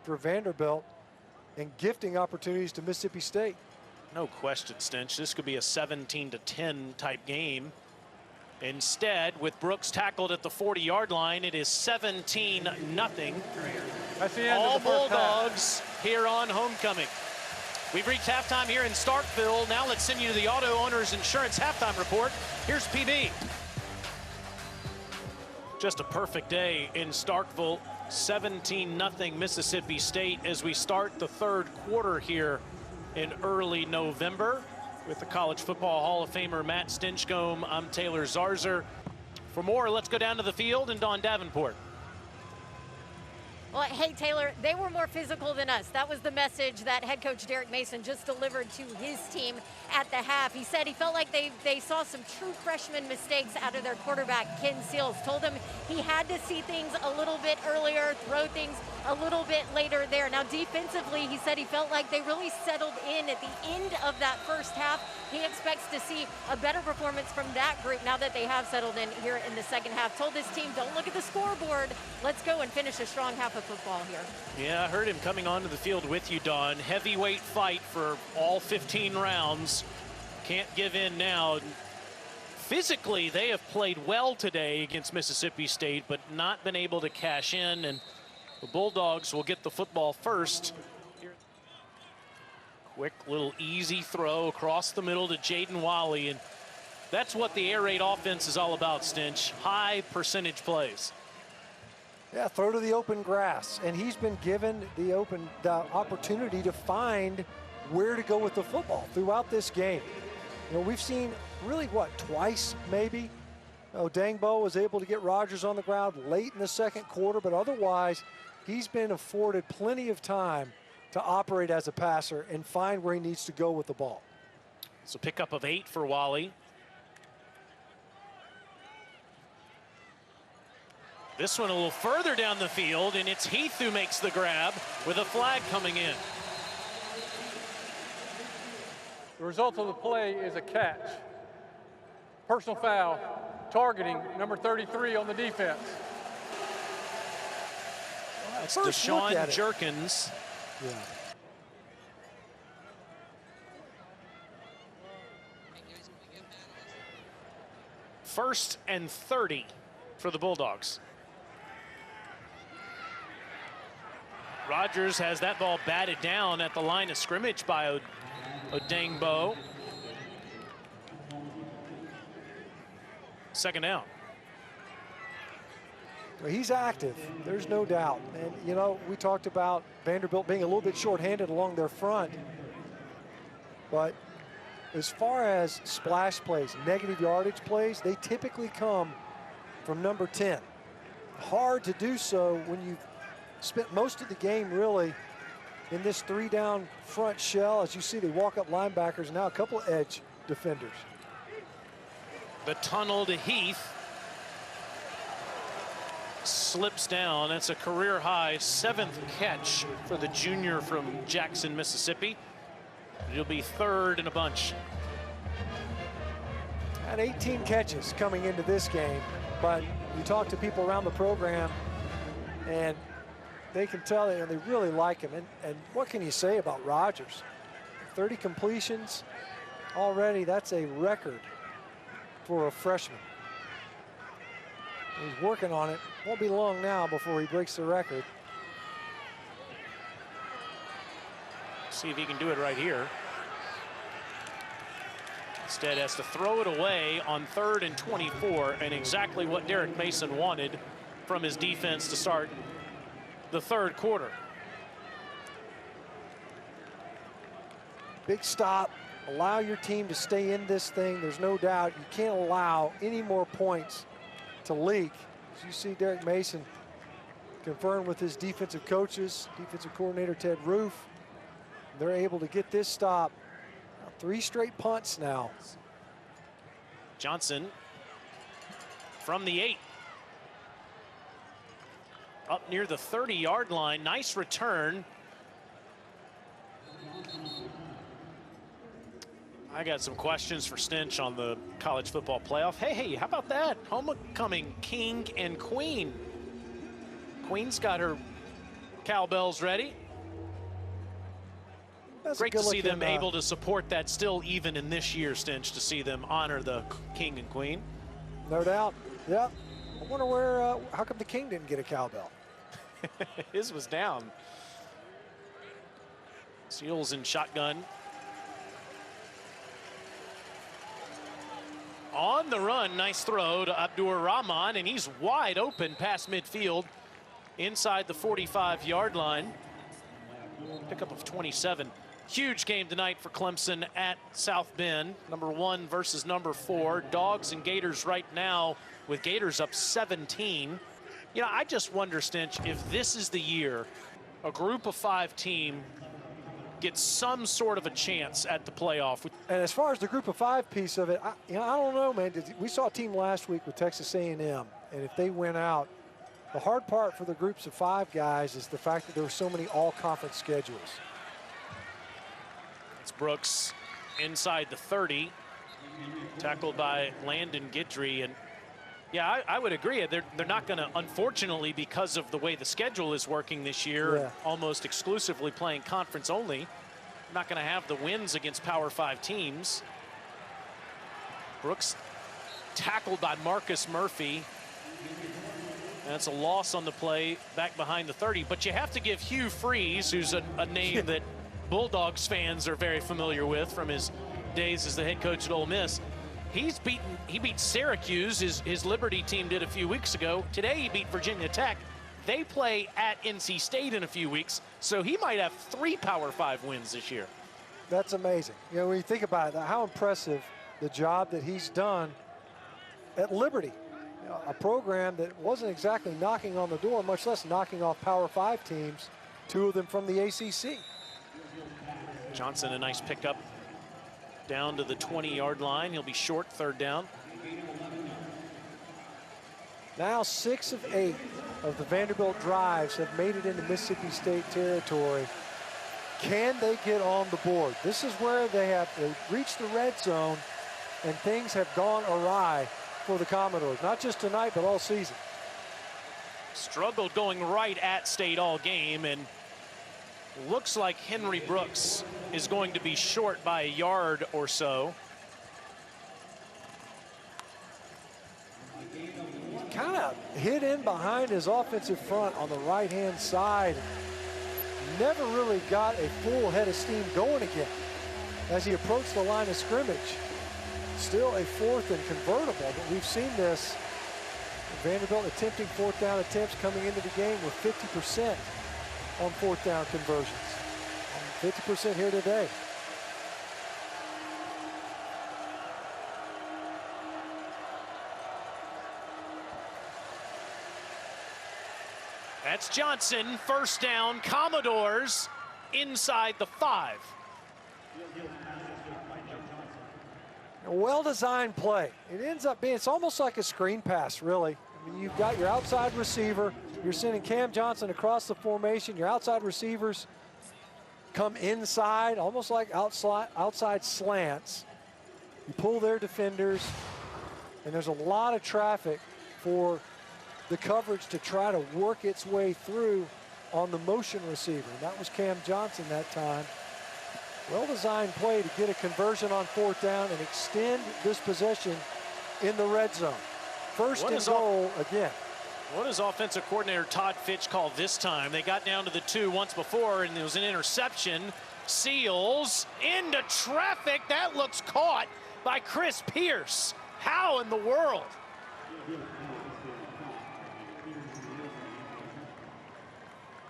for Vanderbilt and gifting opportunities to Mississippi State. No question, Stinch. This could be a 17-10 type game. Instead, with Brooks tackled at the 40-yard line, it is 17-0. That's the end All of the first Bulldogs half. here on homecoming. We've reached halftime here in Starkville. Now let's send you to the Auto Owners Insurance halftime report. Here's PB. Just a perfect day in Starkville. 17-0 Mississippi State as we start the 3rd quarter here in early November. With the College Football Hall of Famer Matt Stinchcomb, I'm Taylor Zarzer. For more, let's go down to the field and Don Davenport. Well, hey, Taylor, they were more physical than us. That was the message that head coach Derek Mason just delivered to his team at the half. He said he felt like they saw some true freshman mistakes out of their quarterback, Ken Seals. Told him he had to see things a little bit earlier, throw things a little bit later there. Now, defensively, he said he felt like they really settled in at the end of that first half. He expects to see a better performance from that group now that they have settled in here in the second half. Told his team, don't look at the scoreboard. Let's go and finish a strong half of football here. Yeah, I heard him coming onto the field with you, Don. Heavyweight fight for all 15 rounds. Can't give in now. Physically, they have played well today against Mississippi State, but not been able to cash in, and the Bulldogs will get the football first. Quick little easy throw across the middle to Jaden Wally, and that's what the air raid offense is all about, Stinch. High percentage plays. Yeah, throw to the open grass, and he's been given the opportunity to find where to go with the football throughout this game. You know, we've seen really, twice maybe? Dangbo was able to get Rodgers on the ground late in the 2nd quarter, but otherwise he's been afforded plenty of time to operate as a passer and find where he needs to go with the ball. So pickup of 8 for Wally. This one a little further down the field, and it's Heath who makes the grab with a flag coming in. The result of the play is a catch. Personal foul, targeting number 33 on the defense. That's First look Deshaun at it. Jerkins. Yeah. First and 30 for the Bulldogs. Rogers has that ball batted down at the line of scrimmage by Odengbo. Second down. Well, he's active, there's no doubt. And, you know, we talked about Vanderbilt being a little bit shorthanded along their front. But as far as splash plays, negative yardage plays, they typically come from number 10. Hard to do so when you've spent most of the game really in this 3-down front shell. As you see, they walk up linebackers, now a couple of edge defenders. The tunnel to Heath. Slips down. That's a career high 7th catch for the junior from Jackson, Mississippi. It'll be 3rd in a bunch. Had 18 catches coming into this game, but you talk to people around the program and they can tell you they really like him. And what can you say about Rogers? 30 completions already, that's a record for a freshman. He's working on it. Won't be long now before he breaks the record. See if he can do it right here. Instead has to throw it away on 3rd and 24, and exactly what Derek Mason wanted from his defense to start the 3rd quarter. Big stop. Allow your team to stay in this thing. There's no doubt you can't allow any more points to leak. As you see Derek Mason confirmed with his defensive coaches, defensive coordinator Ted Roof. They're able to get this stop. 3 straight punts now. Johnson from the 8. Up near the 30-yard line. Nice return. I got some questions for Stinch on the college football playoff. Hey, how about that? Homecoming king and queen. Queen's got her cowbells ready. That's great to see them able to support that still even in this year, Stinch, to see them honor the king and queen. No doubt. Yeah. I wonder where, how come the king didn't get a cowbell? His was down. Seals in shotgun. On the run, nice throw to Abdur Rahman, and he's wide open past midfield inside the 45-yard line. Pickup of 27. Huge game tonight for Clemson at South Bend. Number 1 versus number 4. Dogs and Gators right now with Gators up 17. You know, I just wonder, Stinch, if this is the year a group of 5 team gets some sort of a chance at the playoff. And as far as the group of 5 piece of it, I don't know, man. We saw a team last week with Texas A&M, and if they went out, the hard part for the groups of 5 guys is the fact that there were so many all-conference schedules. It's Brooks inside the 30, tackled by Landon Guidry, and yeah, I would agree. They're not going to, unfortunately, because of the way the schedule is working this year, almost exclusively playing conference only, not going to have the wins against Power 5 teams. Brooks tackled by Marcus Murphy. That's a loss on the play back behind the 30. But you have to give Hugh Freeze, who's a name that Bulldogs fans are very familiar with from his days as the head coach at Ole Miss. He beat Syracuse, his Liberty team did a few weeks ago. Today he beat Virginia Tech. They play at NC State in a few weeks, so he might have 3 Power 5 wins this year. That's amazing. You know, when you think about it, how impressive the job that he's done at Liberty, you know, a program that wasn't exactly knocking on the door, much less knocking off Power 5 teams, 2 of them from the ACC. Johnson, a nice pickup down to the 20-yard line. He'll be short, 3rd down. Now 6 of 8 of the Vanderbilt drives have made it into Mississippi State territory. Can they get on the board? This is where they reached the red zone and things have gone awry for the Commodores, not just tonight, but all season. Struggled going right at State all game, and looks like Henry Brooks is going to be short by a yard or so. Kind of hid in behind his offensive front on the right-hand side. Never really got a full head of steam going again as he approached the line of scrimmage. Still a 4th and convertible, but we've seen this. Vanderbilt attempting 4th down attempts coming into the game with 50% on 4th down conversions. 50% here today. That's Johnson, 1st down, Commodores inside the 5. A well-designed play. It ends up being, it's almost like a screen pass, really. I mean, you've got your outside receiver, you're sending Cam Johnson across the formation, your outside receivers come inside, almost like outside slants. You pull their defenders, and there's a lot of traffic for the coverage to try to work its way through on the motion receiver. And that was Cam Johnson that time. Well-designed play to get a conversion on 4th down and extend this possession in the red zone. 1st and goal again. What does offensive coordinator Todd Fitch call this time? They got down to the 2 once before, and there was an interception. Seals into traffic. That looks caught by Chris Pierce. How in the world?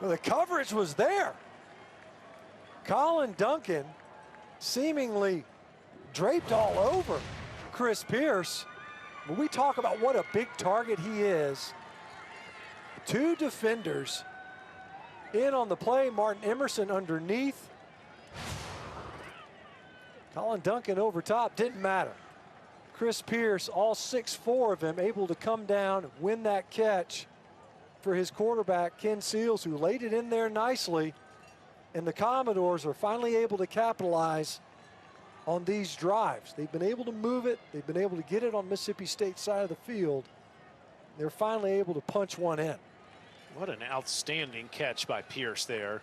Well, the coverage was there. Colin Duncan seemingly draped all over Chris Pierce. When we talk about what a big target he is, 2 defenders in on the play. Martin Emerson underneath. Colin Duncan over top, didn't matter. Chris Pierce, all 6'4" of him, able to come down, win that catch for his quarterback, Ken Seals, who laid it in there nicely. And the Commodores are finally able to capitalize on these drives. They've been able to move it. They've been able to get it on Mississippi State's side of the field. They're finally able to punch one in. What an outstanding catch by Pierce there.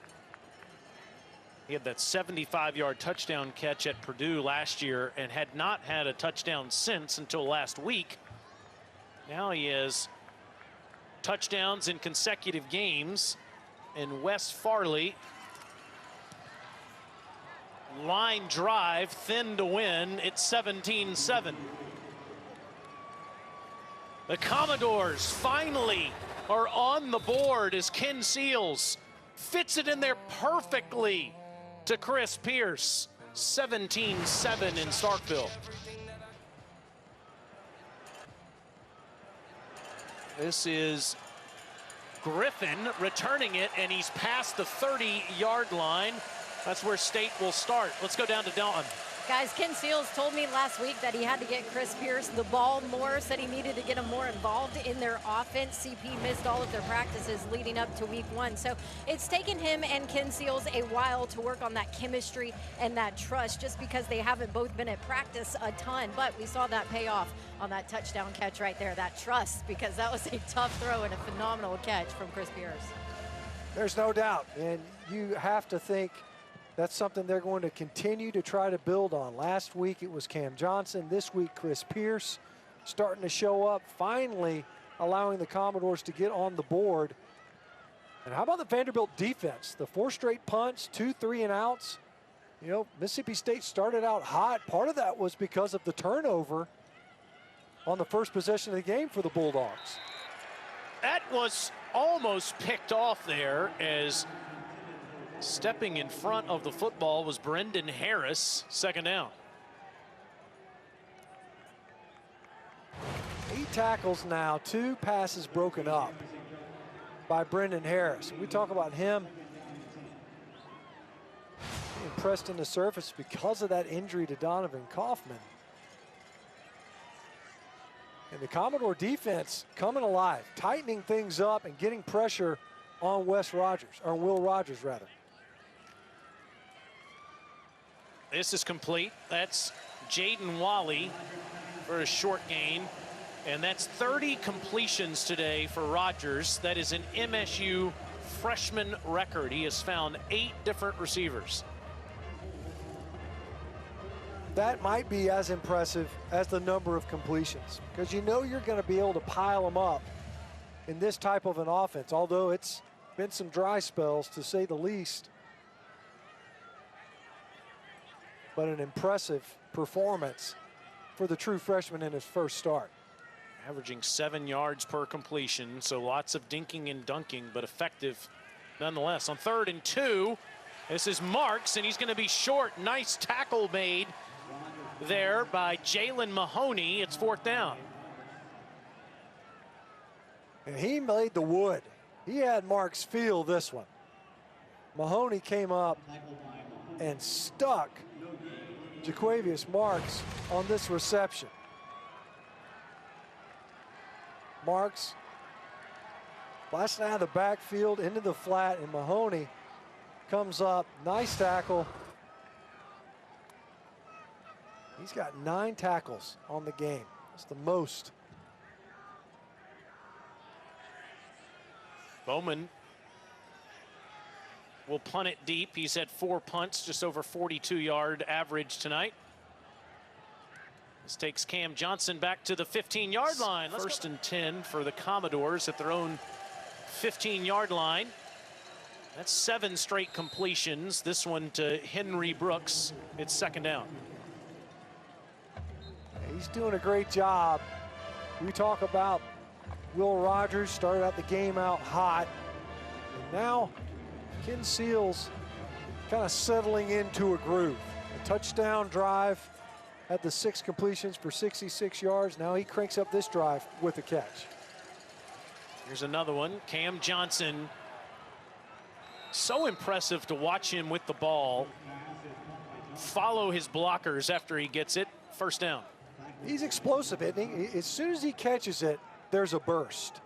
He had that 75-yard touchdown catch at Purdue last year and had not had a touchdown since until last week. Now he has touchdowns in consecutive games. And Wes Farley, line drive, thin to win. It's 17-7. The Commodores finally are on the board as Ken Seals fits it in there perfectly to Chris Pierce. 17-7 in Starkville. This is Griffin returning it, and he's past the 30-yard line. That's where State will start. Let's go down to Dalton. Guys, Ken Seals told me last week that he had to get Chris Pierce the ball more, said he needed to get him more involved in their offense. CP missed all of their practices leading up to week 1. So it's taken him and Ken Seals a while to work on that chemistry and that trust, just because they haven't both been at practice a ton. But we saw that pay off on that touchdown catch right there, that trust, because that was a tough throw and a phenomenal catch from Chris Pierce. There's no doubt, and you have to think that's something they're going to continue to try to build on. Last week it was Cam Johnson. This week Chris Pierce starting to show up, finally allowing the Commodores to get on the board. And how about the Vanderbilt defense? The 4 straight punts, 2 3-and-outs. You know, Mississippi State started out hot. Part of that was because of the turnover on the first possession of the game for the Bulldogs. That was almost picked off there, as stepping in front of the football was Brendan Harris. 2nd down. 8 tackles now, 2 passes broken up by Brendan Harris. We talk about him being pressed in the surface because of that injury to Donovan Kaufman. And the Commodore defense coming alive, tightening things up and getting pressure on Will Rogers rather. This is complete. That's Jaden Wally for a short gain. And that's 30 completions today for Rogers. That is an MSU freshman record. He has found 8 different receivers. That might be as impressive as the number of completions, because you know you're going to be able to pile them up in this type of an offense, although it's been some dry spells to say the least. But an impressive performance for the true freshman in his first start. Averaging 7 yards per completion, so lots of dinking and dunking, but effective nonetheless. On 3rd and 2, this is Marks, and he's going to be short. Nice tackle made there by Jalen Mahoney. It's 4th down. And he made the wood. He had Marks feel this one. Mahoney came up and stuck Jaquavius Marks on this reception. Marks blasting out of the backfield into the flat, and Mahoney comes up. Nice tackle. He's got 9 tackles on the game. That's the most. Bowman will punt it deep. He's had 4 punts, just over 42-yard average tonight. This takes Cam Johnson back to the 15-yard line. 1st and 10 for the Commodores at their own 15-yard line. That's 7 straight completions. This one to Henry Brooks. It's 2nd down. He's doing a great job. We talk about Will Rogers started out the game out hot. And now Ken Seals kind of settling into a groove. A touchdown drive. Had the 6 completions for 66 yards. Now he cranks up this drive with a catch. Here's another one. Cam Johnson. So impressive to watch him with the ball. Follow his blockers after he gets it. 1st down. He's explosive, isn't he? As soon as he catches it, there's a burst.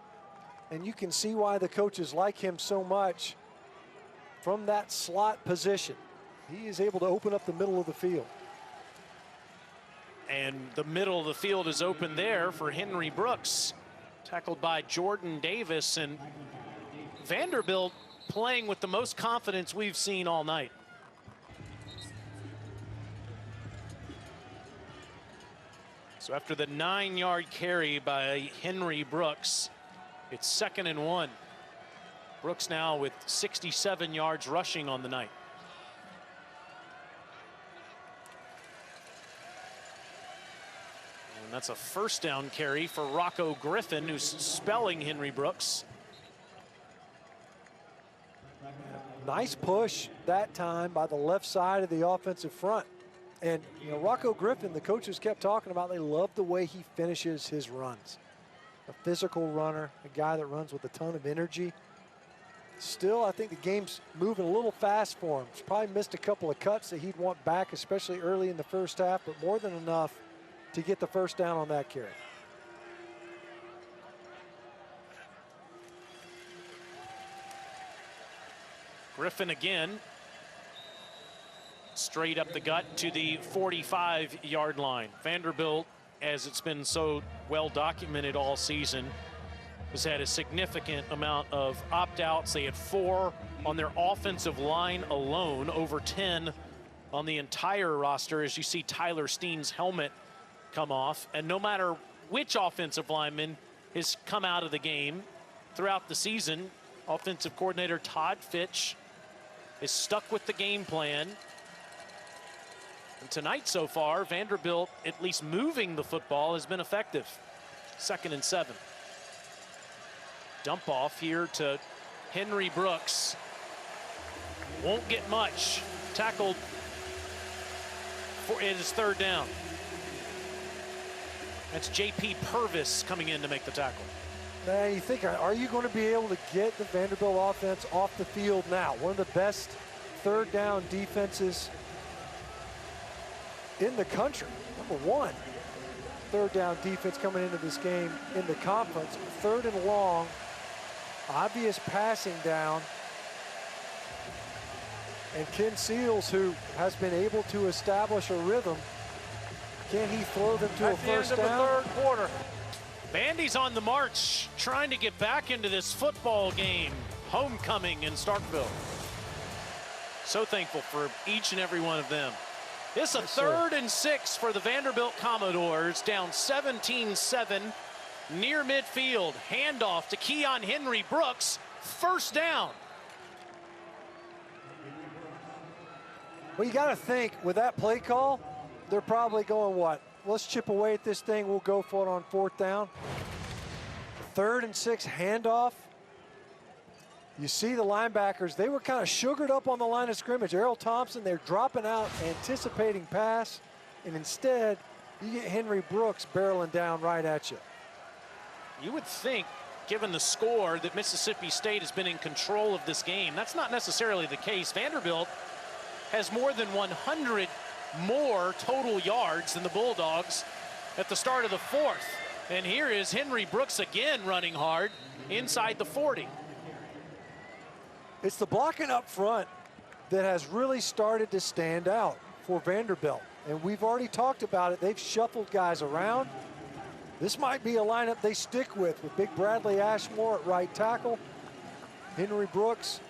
And you can see why the coaches like him so much from that slot position. He is able to open up the middle of the field. And the middle of the field is open there for Henry Brooks. Tackled by Jordan Davis, and Vanderbilt playing with the most confidence we've seen all night. So after the 9-yard carry by Henry Brooks, it's 2nd and 1. Brooks now with 67 yards rushing on the night. And that's a 1st down carry for Rocco Griffin, who's spelling Henry Brooks. Nice push that time by the left side of the offensive front. And, you know, Rocco Griffin, the coaches kept talking about, they love the way he finishes his runs. A physical runner, a guy that runs with a ton of energy. Still, I think the game's moving a little fast for him. He's probably missed a couple of cuts that he'd want back, especially early in the first half, but more than enough to get the 1st down on that carry. Griffin again. Straight up the gut to the 45-yard line. Vanderbilt, as it's been so well documented all season, has had a significant amount of opt-outs. They had 4 on their offensive line alone, over 10 on the entire roster, as you see Tyler Steen's helmet come off. And no matter which offensive lineman has come out of the game throughout the season, offensive coordinator Todd Fitch is stuck with the game plan. And tonight so far, Vanderbilt, at least moving the football, has been effective. 2nd and 7. Dump off here to Henry Brooks. Won't get much. Tackled for it is 3rd down. That's J.P. Purvis coming in to make the tackle. Man, you think, are you going to be able to get the Vanderbilt offense off the field now? One of the best 3rd down defenses in the country. Number 1 3rd down defense coming into this game in the conference. 3rd and long, obvious passing down. And Ken Seals, who has been able to establish a rhythm Can he throw them to a first down? At the end of the third quarter. Vandy's on the march, trying to get back into this football game. Homecoming in Starkville. So thankful for each and every one of them. It's a third and 6 for the Vanderbilt Commodores, down 17-7 near midfield. Handoff to Keon Henry Brooks, first down. Well, you got to think, with that play call, they're probably going, what? Let's chip away at this thing. We'll go for it on fourth down. Third and 6 handoff. You see the linebackers, they were kind of sugared up on the line of scrimmage. Errol Thompson, they're dropping out, anticipating pass, and instead, you get Henry Brooks barreling down right at you. You would think, given the score, that Mississippi State has been in control of this game. That's not necessarily the case. Vanderbilt has more than 100 more total yards than the Bulldogs at the start of the fourth. And here is Henry Brooks again running hard inside the 40. It's the blocking up front that has really started to stand out for Vanderbilt. And we've already talked about it. They've shuffled guys around. This might be a lineup they stick with Big Bradley Ashmore at right tackle. Henry Brooks,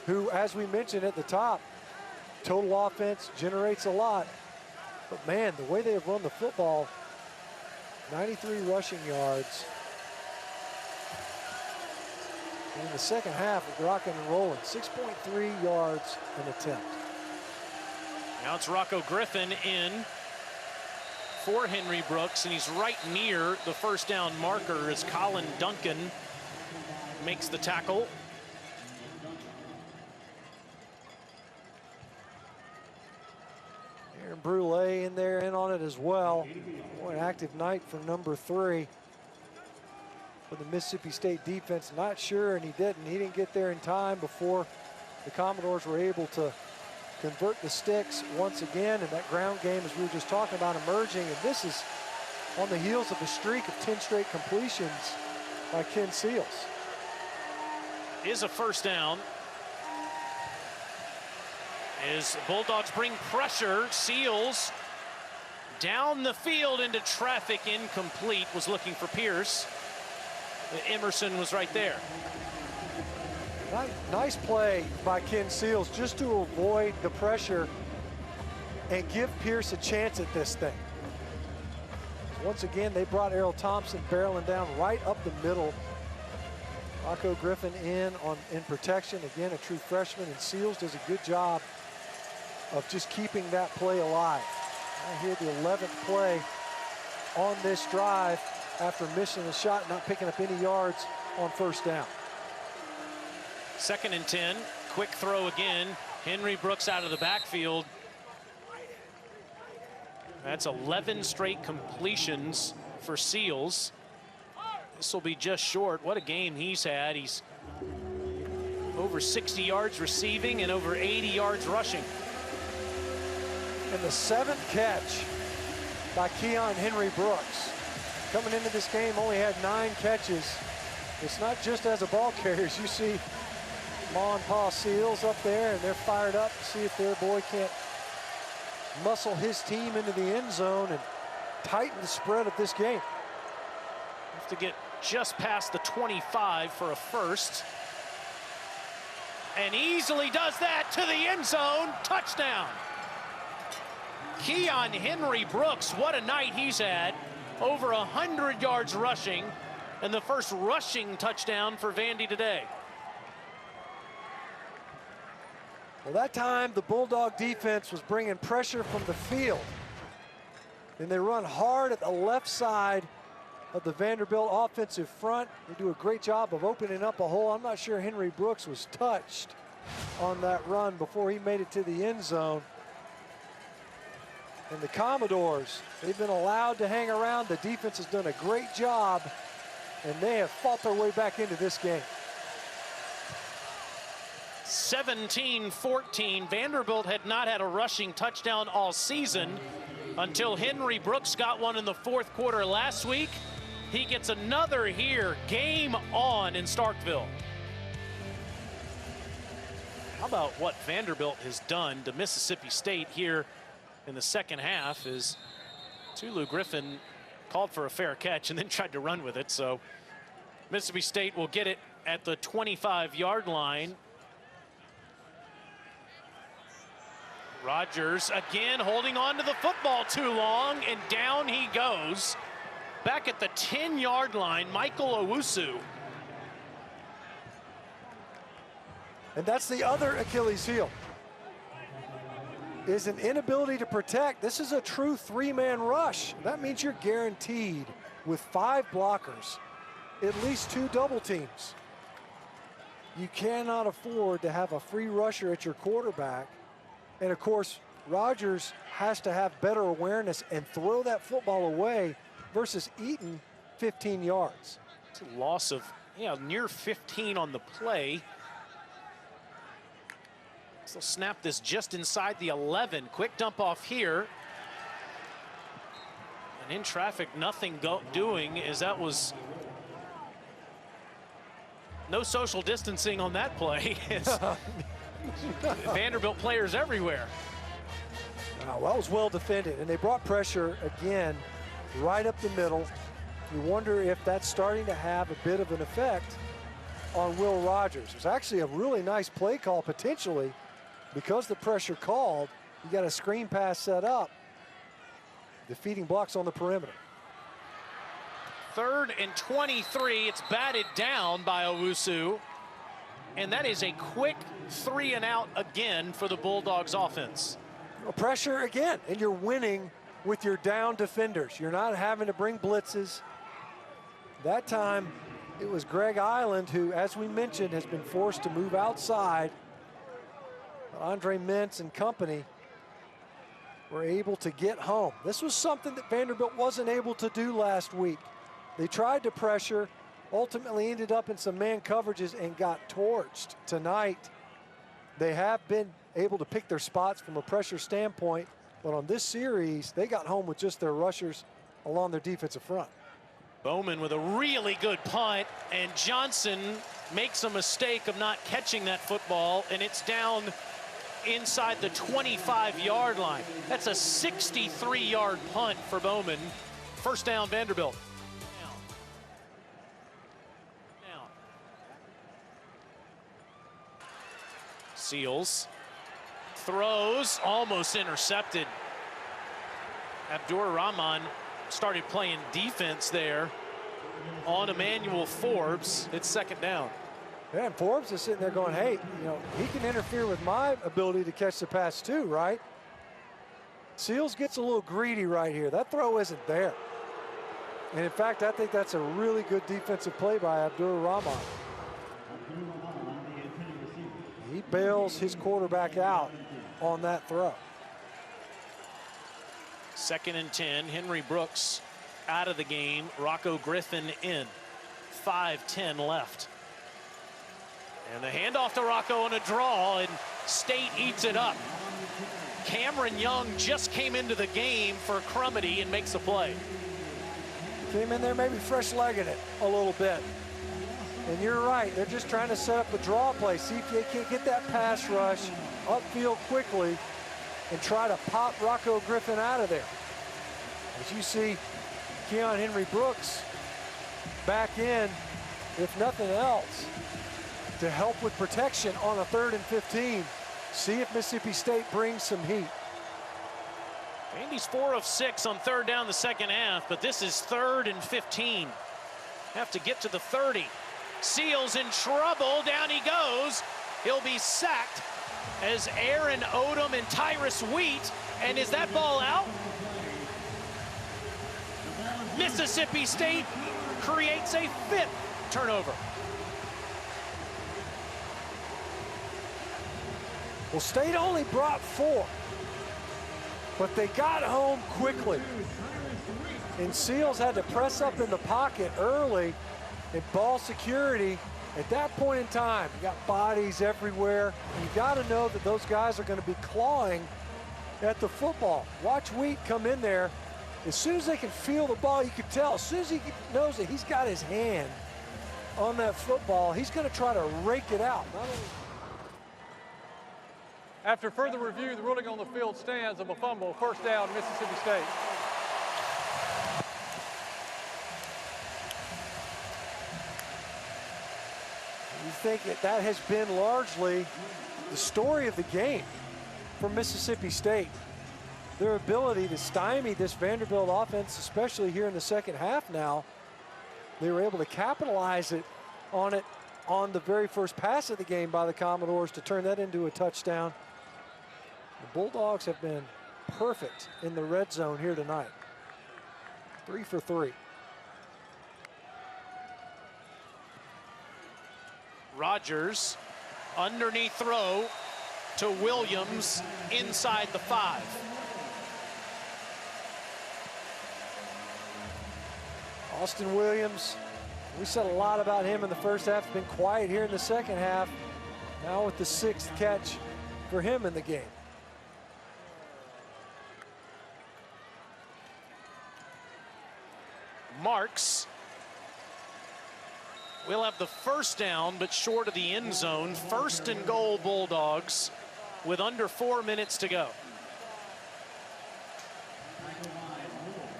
who, as we mentioned at the top, total offense, generates a lot. But man, the way they have run the football, 93 rushing yards. And in the second half, we're rocking and rolling. 6.3 yards an attempt. Now it's Rocco Griffin in for Henry Brooks, and he's right near the first down marker as Colin Duncan makes the tackle. Aaron Brule in there, in on it as well. Boy, an active night for number 3 for the Mississippi State defense. Not sure, and he didn't get there in time before the Commodores were able to convert the sticks once again, and that ground game, as we were just talking about, emerging. And this is on the heels of a streak of 10 straight completions by Ken Seals. Is a first down. As Bulldogs bring pressure, Seals down the field into traffic, incomplete, was looking for Pierce. Emerson was right there. Nice play by Ken Seals just to avoid the pressure and give Pierce a chance at this thing. Once again, they brought Errol Thompson barreling down right up the middle. Rocco Griffin in protection. Again, a true freshman, and Seals does a good job of just keeping that play alive. I hear the 11th play on this drive after missing a shot, not picking up any yards on first down. 2nd and 10, quick throw again. Henry Brooks out of the backfield. That's 11 straight completions for Seals. This will be just short. What a game he's had. He's over 60 yards receiving and over 80 yards rushing. And the 7th catch by Keon Henry Brooks. Coming into this game, only had 9 catches. It's not just as a ball carrier. You see Ma and Pa Seals up there, and they're fired up to see if their boy can't muscle his team into the end zone and tighten the spread of this game. Have to get just past the 25 for a first. And easily does that to the end zone. Touchdown. Keon Henry Brooks, what a night he's had. Over 100 yards rushing, and the first rushing touchdown for Vandy today. Well, that time the Bulldog defense was bringing pressure from the field. And they run hard at the left side of the Vanderbilt offensive front. They do a great job of opening up a hole. I'm not sure Henry Brooks was touched on that run before he made it to the end zone. And the Commodores, they've been allowed to hang around. The defense has done a great job, and they have fought their way back into this game. 17-14. Vanderbilt had not had a rushing touchdown all season until Henry Brooks got one in the fourth quarter last week. He gets another here. Game on in Starkville. How about what Vanderbilt has done to Mississippi State here in the second half, as Tulu Griffin called for a fair catch and then tried to run with it. So Mississippi State will get it at the 25-yard line. Rogers again holding on to the football too long, and down he goes. Back at the 10-yard line, Michael Owusu. And that's the other Achilles heel, is an inability to protect. This is a true three-man rush. That means you're guaranteed with 5 blockers, at least 2 double teams. You cannot afford to have a free rusher at your quarterback. And of course, Rogers has to have better awareness and throw that football away versus Eaton 15 yards. It's a loss of near 15 on the play. So snap this just inside the 11. Quick dump off here. And in traffic, nothing doing, as that was no social distancing on that play. Vanderbilt players everywhere. Well, that was well defended, and they brought pressure again right up the middle. You wonder if that's starting to have a bit of an effect on Will Rogers. It was actually a really nice play call potentially, because the pressure called. You got a screen pass set up, defeating blocks on the perimeter. 3rd and 23. It's batted down by Owusu. And that is a quick 3 and out again for the Bulldogs offense. Pressure again, and you're winning with your down defenders. You're not having to bring blitzes. That time, it was Greg Island who, as we mentioned, has been forced to move outside. Andre Mintz and company were able to get home. This was something that Vanderbilt wasn't able to do last week. They tried to pressure, ultimately ended up in some man coverages and got torched. Tonight, they have been able to pick their spots from a pressure standpoint, but on this series, they got home with just their rushers along their defensive front. Bowman with a really good punt, and Johnson makes a mistake of not catching that football, and it's down inside the 25-yard line. That's a 63-yard punt for Bowman. First down, Vanderbilt. Seals throws, almost intercepted. Abdur Rahman started playing defense there on Emmanuel Forbes. It's 2nd down. Yeah, and Forbes is sitting there going, hey, he can interfere with my ability to catch the pass too, right? Seals gets a little greedy right here. That throw isn't there. And in fact, I think that's a really good defensive play by Abdur Rahman. He bails his quarterback out on that throw. 2nd and 10. Henry Brooks out of the game. Rocco Griffin in. 5:10 left. And the handoff to Rocco on a draw, and State eats it up. Cameron Young just came into the game for Crumity and makes a play. Came in there maybe fresh-legging it a little bit. And you're right, they're just trying to set up a draw play. See if they can't get that pass rush upfield quickly and try to pop Rocco Griffin out of there. As you see, Keon Henry Brooks back in, if nothing else, to help with protection on a 3rd and 15. See if Mississippi State brings some heat. Andy's 4 of 6 on 3rd down the 2nd half, but this is 3rd and 15. Have to get to the 30. Seals in trouble, down he goes. He'll be sacked as Aaron Odom and Tyrus Wheat. And is that ball out? Mississippi State creates a 5th turnover. Well, State only brought 4, but they got home quickly. And Seals had to press up in the pocket early in ball security. At that point in time, you got bodies everywhere. You got to know that those guys are going to be clawing at the football. Watch Wheat come in there. As soon as they can feel the ball, you can tell. As soon as he knows that he's got his hand on that football, he's going to try to rake it out. After further review, the ruling on the field stands of a fumble. First down, Mississippi State. think that has been largely the story of the game for Mississippi State. Their ability to stymie this Vanderbilt offense, especially here in the second half now. They were able to capitalize on it on the very first pass of the game by the Commodores to turn that into a touchdown. The Bulldogs have been perfect in the red zone here tonight. 3 for 3. Rogers, underneath throw to Williams inside the 5. Austin Williams, we said a lot about him in the first half. Been quiet here in the second half. Now with the 6th catch for him in the game. Marks will have the first down, but short of the end zone. 1st and goal, Bulldogs, with under 4 minutes to go.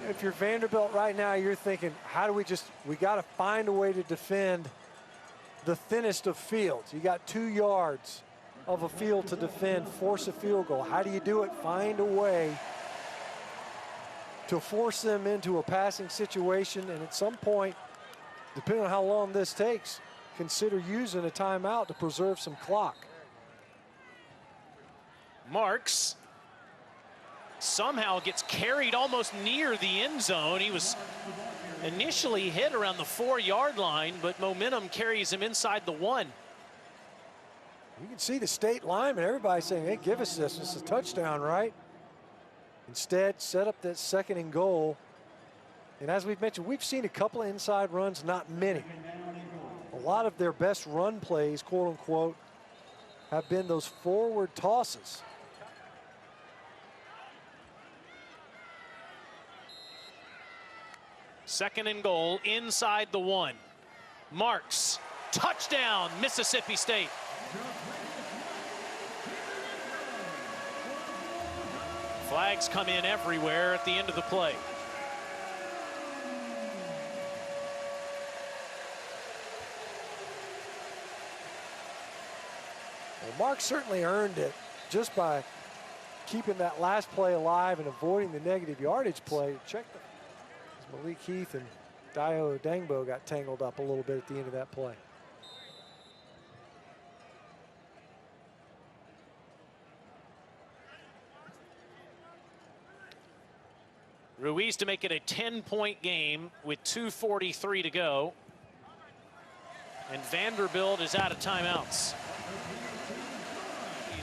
If you're Vanderbilt right now, you're thinking, how do we got to find a way to defend the thinnest of fields. You got 2 yards of a field to defend, force a field goal. How do you do it? Find a way to force them into a passing situation, and at some point, depending on how long this takes, consider using a timeout to preserve some clock. Marks somehow gets carried almost near the end zone. He was initially hit around the 4-yard line, but momentum carries him inside the 1. You can see the state lineman, everybody saying, hey, give us this. It's a touchdown, right? Instead, set up that 2nd and goal. And as we've mentioned, we've seen a couple of inside runs, not many. A lot of their best run plays, quote unquote, have been those forward tosses. Second and goal inside the 1. Marks, touchdown, Mississippi State. Flags come in everywhere at the end of the play. Well, Mark certainly earned it just by keeping that last play alive and avoiding the negative yardage play. Check the Malik Heath and Dio Dangbo got tangled up a little bit at the end of that play. Ruiz to make it a 10-point game with 2:43 to go. And Vanderbilt is out of timeouts.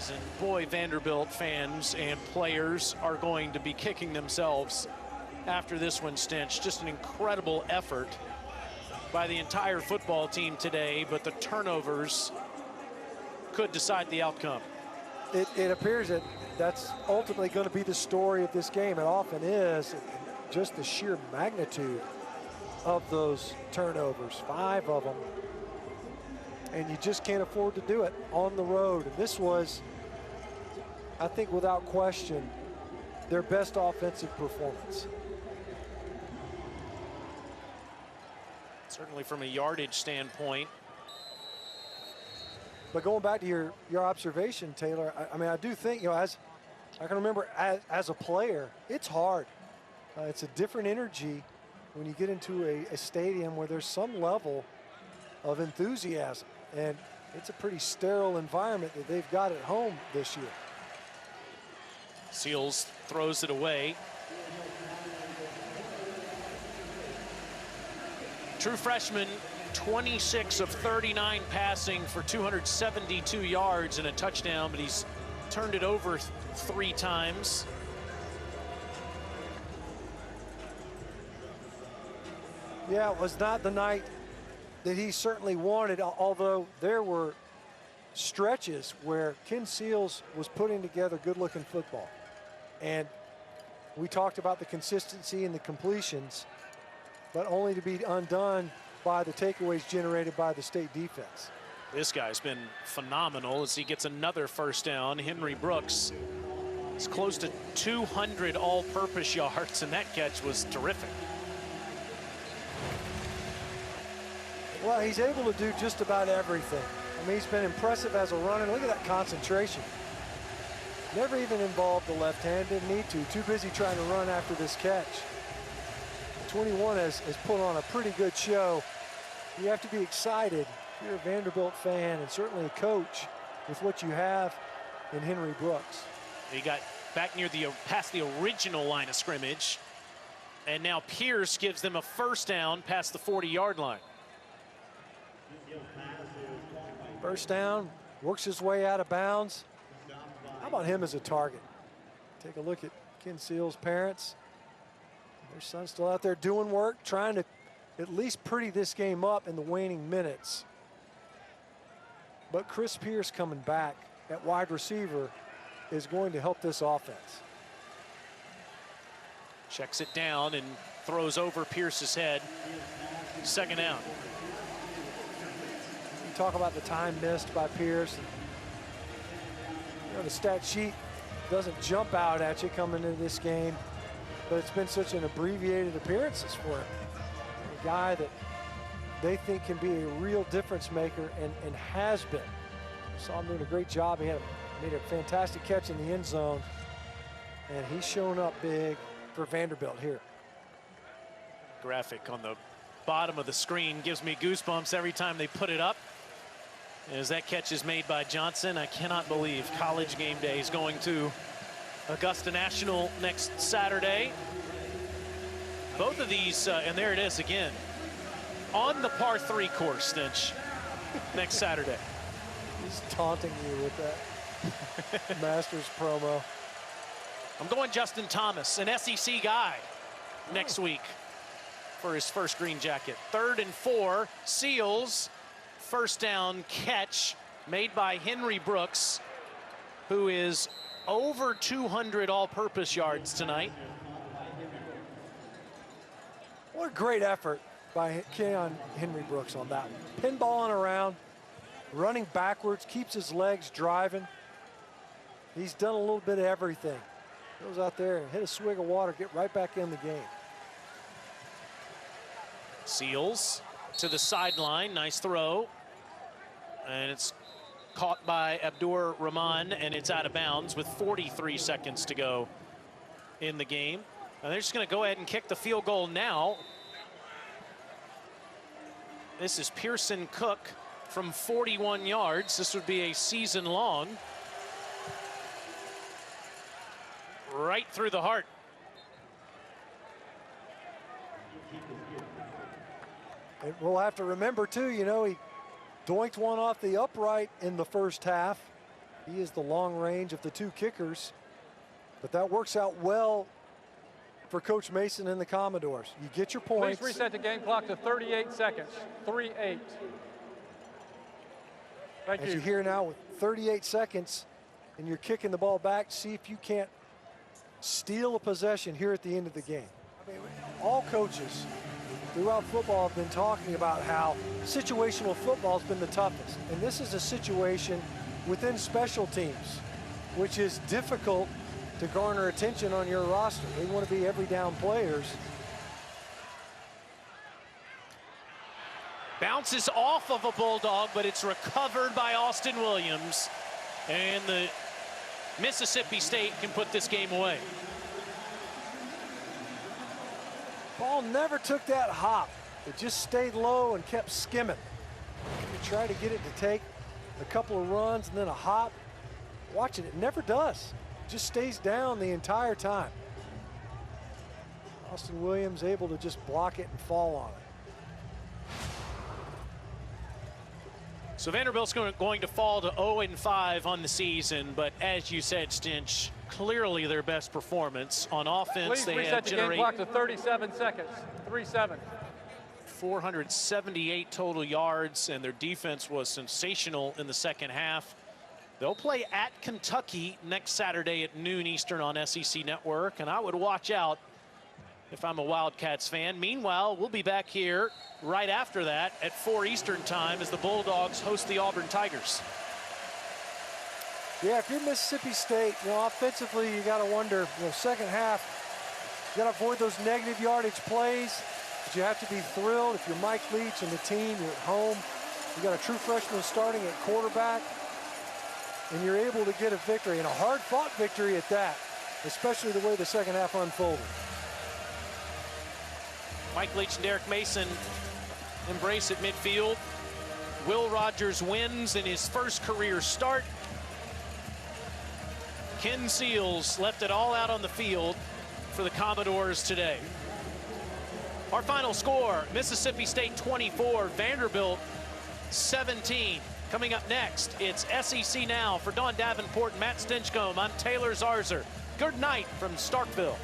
And boy, Vanderbilt fans and players are going to be kicking themselves after this one, Stinch. Just an incredible effort by the entire football team today, but the turnovers could decide the outcome. It appears that that's ultimately going to be the story of this game. It often is. Just the sheer magnitude of those turnovers, 5 of them. And you just can't afford to do it on the road. And this was, I think without question, their best offensive performance. Certainly from a yardage standpoint. But going back to your observation, Taylor, I mean, I do think, you know, as I can remember as a player, it's hard. It's a different energy when you get into a stadium where there's some level of enthusiasm. And it's a pretty sterile environment that they've got at home this year. Seals throws it away. True freshman, 26 of 39 passing for 272 yards and a touchdown, but he's turned it over 3 times. Yeah, it was not the night that he certainly wanted, although there were stretches where Ken Seals was putting together good-looking football. And we talked about the consistency and the completions, but only to be undone by the takeaways generated by the state defense. This guy's been phenomenal as he gets another first down. Henry Brooks is close to 200 all-purpose yards, and that catch was terrific. Well, he's able to do just about everything. I mean, he's been impressive as a runner. Look at that concentration. Never even involved the left hand, didn't need to. Too busy trying to run after this catch. 21 has put on a pretty good show. You have to be excited if you're a Vanderbilt fan and certainly a coach with what you have in Henry Brooks. He got back near past the original line of scrimmage, and now Pierce gives them a first down past the 40-yard line. First down, works his way out of bounds. How about him as a target? Take a look at Ken Seals' parents. Their son's still out there doing work, trying to at least pretty this game up in the waning minutes. But Chris Pierce coming back at wide receiver is going to help this offense. Checks it down and throws over Pierce's head. Second down. You talk about the time missed by Pierce. You know, the stat sheet doesn't jump out at you coming into this game, but it's been such an abbreviated appearances for him. A guy that they think can be a real difference maker and has been. Saw him doing a great job. He made a fantastic catch in the end zone, and he's shown up big for Vanderbilt here. Graphic on the bottom of the screen gives me goosebumps every time they put it up. As that catch is made by Johnson, I cannot believe College game day is going to Augusta National next Saturday. Both of these, and there it is again, on the par 3 course, Stinch, next Saturday. He's taunting you with that Masters promo. I'm going Justin Thomas, an SEC guy, next week for his first green jacket. 3rd and 4, Seals. First down catch made by Henry Brooks, who is over 200 all-purpose yards tonight. What a great effort by Keon Henry Brooks on that one. Pinballing around, running backwards, keeps his legs driving. He's done a little bit of everything. Goes out there and hit a swig of water, get right back in the game. Seals to the sideline, nice throw. And it's caught by Abdur Rahman, and it's out of bounds with 43 seconds to go in the game. And they're just going to go ahead and kick the field goal now. This is Pearson Cook from 41 yards. This would be a season long. Right through the heart. And we'll have to remember too, you know, he doinked one off the upright in the first half. He is the long range of the two kickers, but that works out well for Coach Mason and the Commodores. You get your points. Please reset the game clock to 38 seconds. 3-8. Thank you. As you hear now with 38 seconds, and you're kicking the ball back, see if you can't steal a possession here at the end of the game. I mean, all coaches throughout football have been talking about how situational football has been the toughest. And this is a situation within special teams, which is difficult to garner attention on your roster. They want to be every down players. Bounces off of a Bulldog, but it's recovered by Austin Williams. And the Mississippi State can put this game away. Ball never took that hop. It just stayed low and kept skimming. You try to get it to take a couple of runs and then a hop. Watch it, it never does. It just stays down the entire time. Austin Williams able to just block it and fall on it. So Vanderbilt's going to fall to 0-5 on the season, but as you said, Stinch, clearly their best performance on offense. Please reset the game clock to 37 seconds. 3-7. 478 total yards, and their defense was sensational in the second half. They'll play at Kentucky next Saturday at noon Eastern on SEC Network, and I would watch out if I'm a Wildcats fan. Meanwhile, we'll be back here right after that at 4 Eastern time as the Bulldogs host the Auburn Tigers. Yeah, if you're Mississippi State, you know, offensively, you got to wonder, you know, second half, you got to avoid those negative yardage plays, but you have to be thrilled if you're Mike Leach and the team, you're at home. You got a true freshman starting at quarterback, and you're able to get a victory, and a hard-fought victory at that, especially the way the second half unfolded. Mike Leach and Derek Mason embrace at midfield. Will Rogers wins in his first career start. Ken Seals left it all out on the field for the Commodores today. Our final score, Mississippi State 24, Vanderbilt 17. Coming up next, it's SEC Now. For Dawn Davenport and Matt Stinchcomb, I'm Taylor Zarzer. Good night from Starkville.